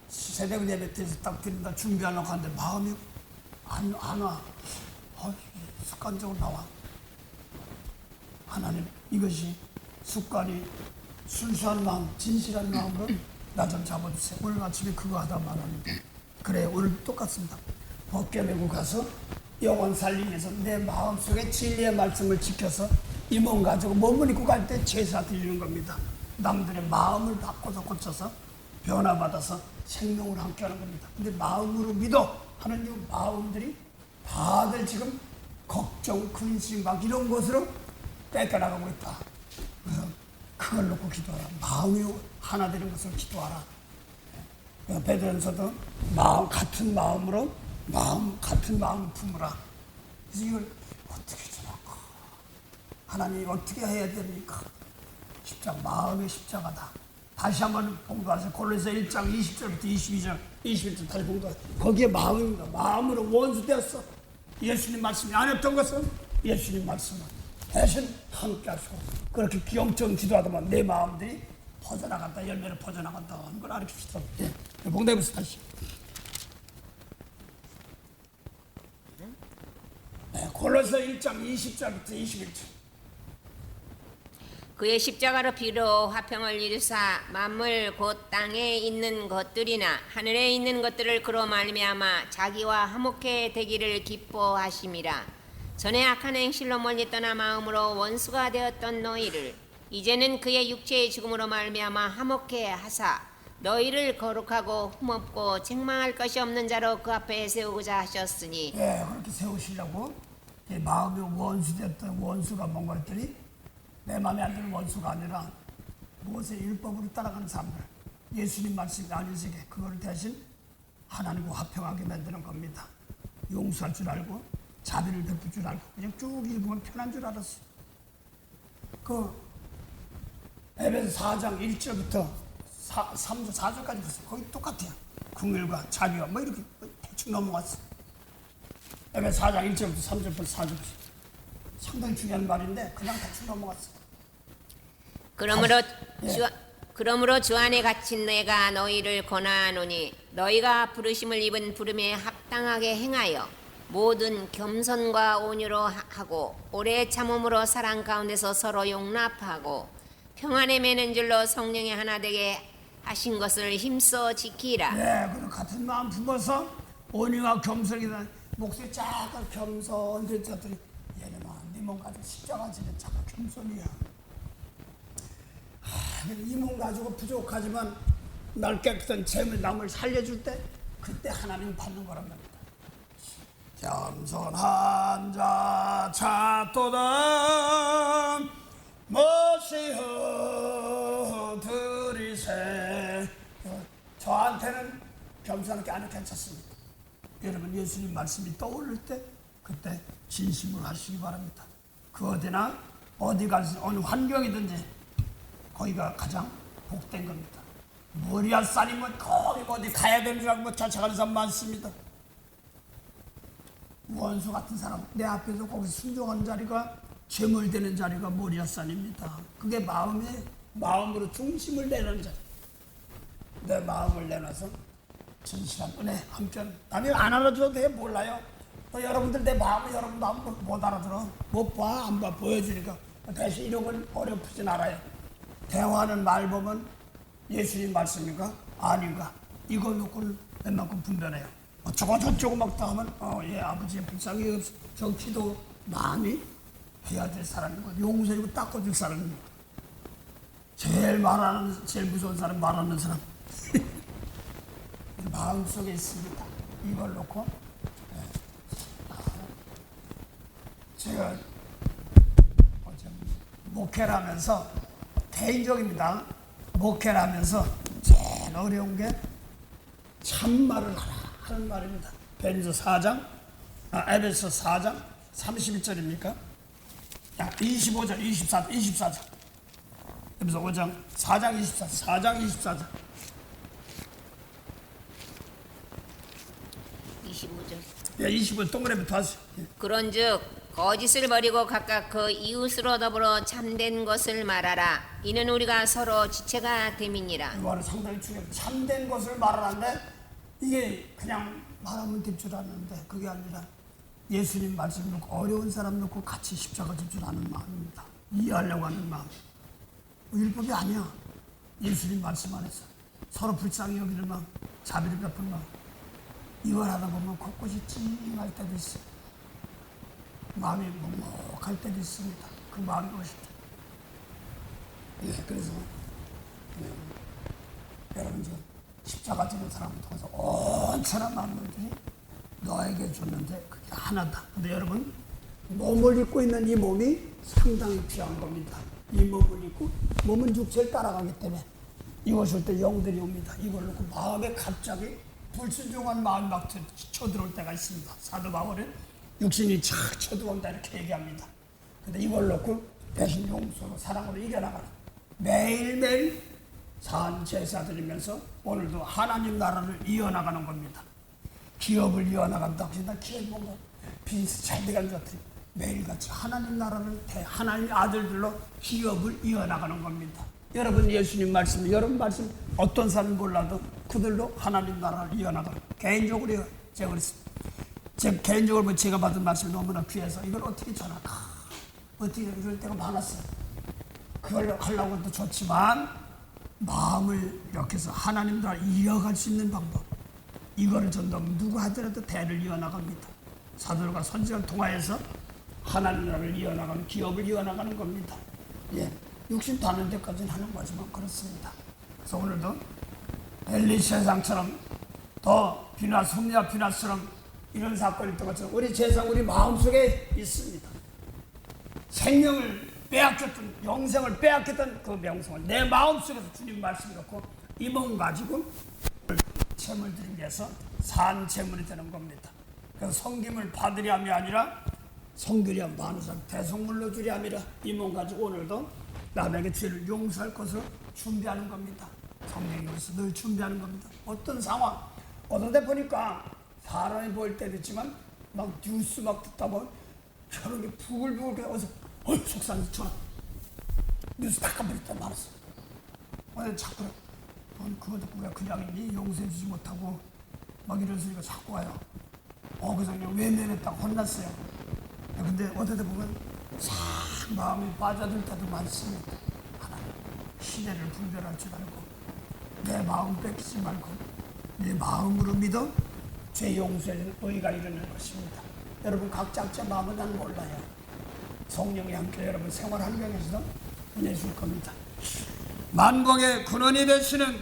새벽 예배 때에서 딱 드린다 준비하려고 하는데 마음이 안 와. 습관적으로 나와. 하나님 이것이 습관이 순수한 마음, 진실한 마음으로 나 좀 잡아주세요. 오늘 아침에 그거 하다 말합니다. 그래 오늘 똑같습니다. 벗겨 메고 가서 영혼 살리기 위해서 내 마음속에 진리의 말씀을 지켜서 이 몸 가지고 몸을 입고 갈 때 제사 드리는 겁니다. 남들의 마음을 바꿔서 고쳐서 변화받아서 생명으로 함께하는 겁니다. 근데 마음으로 믿어 하는 이 마음들이 다들 지금 걱정, 근심 막 이런 것으로 뺏겨나가고 있다. 그래서 그걸 놓고 기도하라. 마음이 하나 되는 것을 기도하라. 베드로전서도 마음 같은 마음으로 같은 마음을 품으라. 그래서 이걸 어떻게 지나고 하나님 어떻게 해야 됩니까? 십자가 마음의 십자가다. 다시 한번 공부하세요. 골로새 1장 20절부터 22절 21절 다시 공부하세요. 거기에 마음입니다. 마음으로 원수되었어. 예수님 말씀이 아니었던 것은 예수님 말씀을 대신 함께 하시고 그렇게 귀엄청 기도하다만 내 마음들이 퍼져나간다. 열매를 퍼져나간다 하는 걸 알려줍시다. 예. 봉대부서 다시. 네, 골로새 1장 20절부터 21절. 그의 십자가로 피로 화평을 이루사 만물 곧 땅에 있는 것들이나 하늘에 있는 것들을 그로 말미암아 자기와 화목해 되기를 기뻐하심이라. 전에 악한 행실로 멀리 떠나 마음으로 원수가 되었던 너희를 이제는 그의 육체의 죽음으로 말미암아 화목해 하사 너희를 거룩하고 흠없고 책망할 것이 없는 자로 그 앞에 세우고자 하셨으니. 예, 그렇게 세우시려고 내 마음이 원수됐던 원수가 뭔가 했더니 내 마음에 안 드는 원수가 아니라 모세의 율법으로 따라가는 사람들, 예수님 말씀이 아니시게 그걸 대신 하나님과 화평하게 만드는 겁니다. 용서할 줄 알고 자비를 베풀 줄 알고 그냥 쭉 읽으면 편한 줄 알았어. 그 에베소 4장 1절부터 3절 4절까지 봤어요. 거기 똑같아요. 긍휼과 자비와 뭐 이렇게 대충 넘어갔어. 에베소 4장 1절부터 3절부터 4절 상당히 중요한 말인데 그냥 대충 넘어갔어. 그러므로 주 안에 갇힌 내가 너희를 권하노니 너희가 부르심을 입은 부름에 합당하게 행하여 모든 겸손과 온유로 하고 오래 참음으로 사랑 가운데서 서로 용납하고 평안에 매는 줄로 성령이 하나 되게 하신 것을 힘써 지키라. 네, 그리고 같은 마음 품어서 온유와 겸손이다. 목소리 작은 겸손 됐더니 얘는 네 몸 가지고 십자가 지는 자가 겸손이야. 이 몸 가지고 부족하지만 날 깨끗한 재물 남을 살려줄 때 그때 하나님 받는 거란 말입니다. 겸손한 자 찾도다 모시어 들이세. 저한테는 겸손하게 안 해도 괜찮습니다. 여러분 예수님 말씀이 떠오를 때 그때 진심으로 하시기 바랍니다. 그 어디나 어디 가서 어느 환경이든지 거기가 가장 복된 겁니다. 모리아산이면 거기 어디 가야 되는 줄 알고 쫓아가는 사람 많습니다. 원수 같은 사람 내 앞에서 거기 순종하는 자리가 죄물되는 자리가 모리아산입니다. 그게 마음으로 중심을 내는 자리. 내 마음을 내놔서 진실한 은혜 함께 남이 안 알아줘도 돼. 몰라요. 여러분들 내 마음을 여러분 마음 못 알아들어. 못 봐. 안 봐. 보여주니까 대신 이런 건 어렵진 않아요. 대화하는 말 보면 예수님 말씀인가? 아닌가? 이거 놓고는 웬만큼 분별해요. 저거 막 다 하면 예 아버지의 불쌍히 없어. 저 기도 많이 해야 될 사람인 거. 용서리고 닦아줄 사람입니다. 제일 무서운 사람 말하는 사람. 마음속에 있습니다. 이걸 놓고 제가 목회를 하면서 개인적입니다. 목회를 하면서 제일 어려운 게 참말을 하라 하는 말입니다. 에베소 4장 31절입니까? 25절, 24절. 에베소 5장 4장 24절. 25절. 예, 25절 동그라미부터 하세요. 예. 그런즉 거짓을 버리고 각각 그 이웃으로 더불어 참된 것을 말하라. 이는 우리가 서로 지체가 됨이니라. 이 말은 상당히 중요해요. 참된 것을 말하는데 이게 그냥 말하면 될 줄 아는데 그게 아니라 예수님 말씀 놓고 어려운 사람 놓고 같이 십자가 질 줄 아는 마음입니다. 이해하려고 하는 마음. 율법이 아니야. 예수님 말씀 안에서 서로 불쌍히 여기는 마음, 자비를 베푸는 마음. 이걸 하다 보면 곳곳이 찡할 때도 있어요. 마음이 먹먹할 때도 있습니다. 그 마음이 오실 때. 예, 그래서 여러분 지금 십자가 지는 사람을 통해서 온 사람 만물들이 너에게 줬는데 그게 하나다. 근데 여러분 몸을 입고 있는 이 몸이 상당히 귀한 겁니다. 이 몸을 입고 몸은 육체를 따라가기 때문에 이것을 때 영들이 옵니다. 이걸 놓고 마음에 갑자기 불순종한 마음이 막 쳐들어올 때가 있습니다. 사도 바울은 육신이 착 쳐들어온다 이렇게 얘기합니다. 근데 이걸 놓고 대신 용서로 사랑으로 이겨나가는 매일매일 산 제사 드리면서 오늘도 하나님 나라를 이어나가는 겁니다. 기업을 이어나간다. 그래서 기업이 뭔가 비즈니스 잘 돼가는 것 같아요. 매일같이 하나님 나라를 하나님의 아들들로 기업을 이어나가는 겁니다. 여러분 예수님 말씀, 여러분 말씀 어떤 사람이 몰라도 그들로 하나님 나라를 이어나가는 개인적으로 제가 그랬습니다. 개인적으로 제가 받은 말씀이 너무나 귀해서 이걸 어떻게 전할까? 어떻게 이럴 때가 많았어요. 그걸 하려고 해도 좋지만 마음을 이렇게 해서 하나님 나라 이어갈 수 있는 방법 이거를 전도하면 누구 하더라도 대를 이어나갑니다. 사도들과 선지자를 통하여서 하나님 나라를 이어나가는 기업을 이어나가는 겁니다. 예, 육신 다는 데까지는 하는 거지만 그렇습니다. 그래서 오늘도 엘리 세상처럼 더 뷰나스홈리아 뷰나스처럼 이런 사건이 있던 것처럼 우리 세상 우리 마음속에 있습니다. 생명을 빼앗겼던 영생을 빼앗겼던 그 명성을 내 마음속에서 주님 말씀 갖고 이 몸 가지고 재물 드리기 위해서 산 재물이 되는 겁니다. 그 성김을 받으려 함이 아니라 성결이야 많은 사람 대성물로 주려 함이라. 이 몸 가지고 오늘도 남에게 죄를 용서할 것을 준비하는 겁니다. 성령이 그래서 늘 준비하는 겁니다. 어떤 상황, 어떤 데 보니까 사람이 보일 때도 있지만 막 뉴스 막 듣다 보면 저런 게 부글부글 어서 속상해서 전화 뉴스 다 깜빡했다 말았어. 자꾸 넌 그거 듣고 왜 그냥 있니? 용서해 주지 못하고 막 이런 소리가 자꾸 와요. 그래서 그냥 외면했다고 혼났어요. 근데 어디다 보면 싹 마음이 빠져들 때도 많습니다. 하나님 시대를 분별할 줄 알고 내 마음 뺏기지 말고 내 마음으로 믿어 죄 용서의 의가 일어날 것입니다. 여러분 각자 마음은 난 몰라요. 성령이 함께 여러분 생활 환경에서도 은혜 줄 겁니다. 만국의 근원이 되시는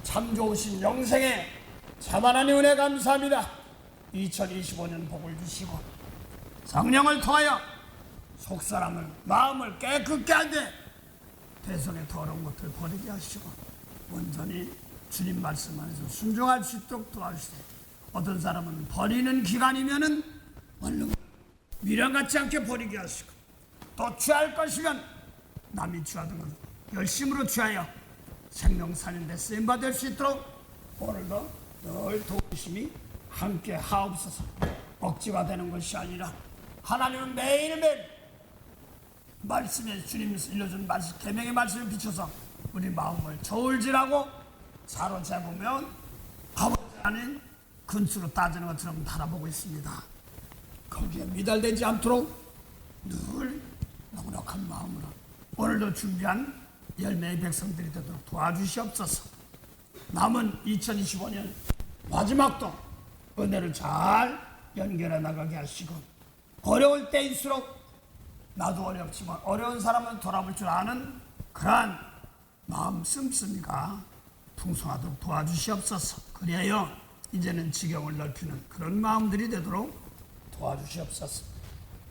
참 좋으신 영생의 자만한 은혜 감사합니다. 2025년 복을 주시고 성령을 통하여 속사람을 마음을 깨끗게 하되 대성의 더러운 것을 버리게 하시고 온전히 주님 말씀 안에서 순종할 수 있도록 도와주시되 어떤 사람은 버리는 기간이면은 얼른 미련 같지 않게 버리게 하시고 또 취할 것이면 남이 취하던 것을 열심으로 취하여 생명 사는데 쓰임받을 수 있도록 오늘도 늘 도우심이 함께 하옵소서. 억지가 되는 것이 아니라 하나님은 매일매일 말씀에 주님이 일러준 말씀 계명의 말씀을 비춰서 우리 마음을 저울질하고 사로잡으면 아버지 아닌 근수로 따지는 것처럼 바라보고 있습니다. 거기에 미달되지 않도록 늘 넉넉한 마음으로 오늘도 준비한 열매의 백성들이 되도록 도와주시옵소서. 남은 2025년 마지막도 은혜를 잘 연결해 나가게 하시고 어려울 때일수록 나도 어렵지만 어려운 사람은 돌아볼 줄 아는 그러한 마음 씀씀이가 풍성하도록 도와주시옵소서. 그래야 이제는 지경을 넓히는 그런 마음들이 되도록 도와주시옵소서.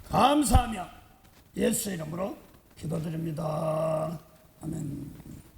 감사하며 예수 이름으로 기도드립니다. 아멘.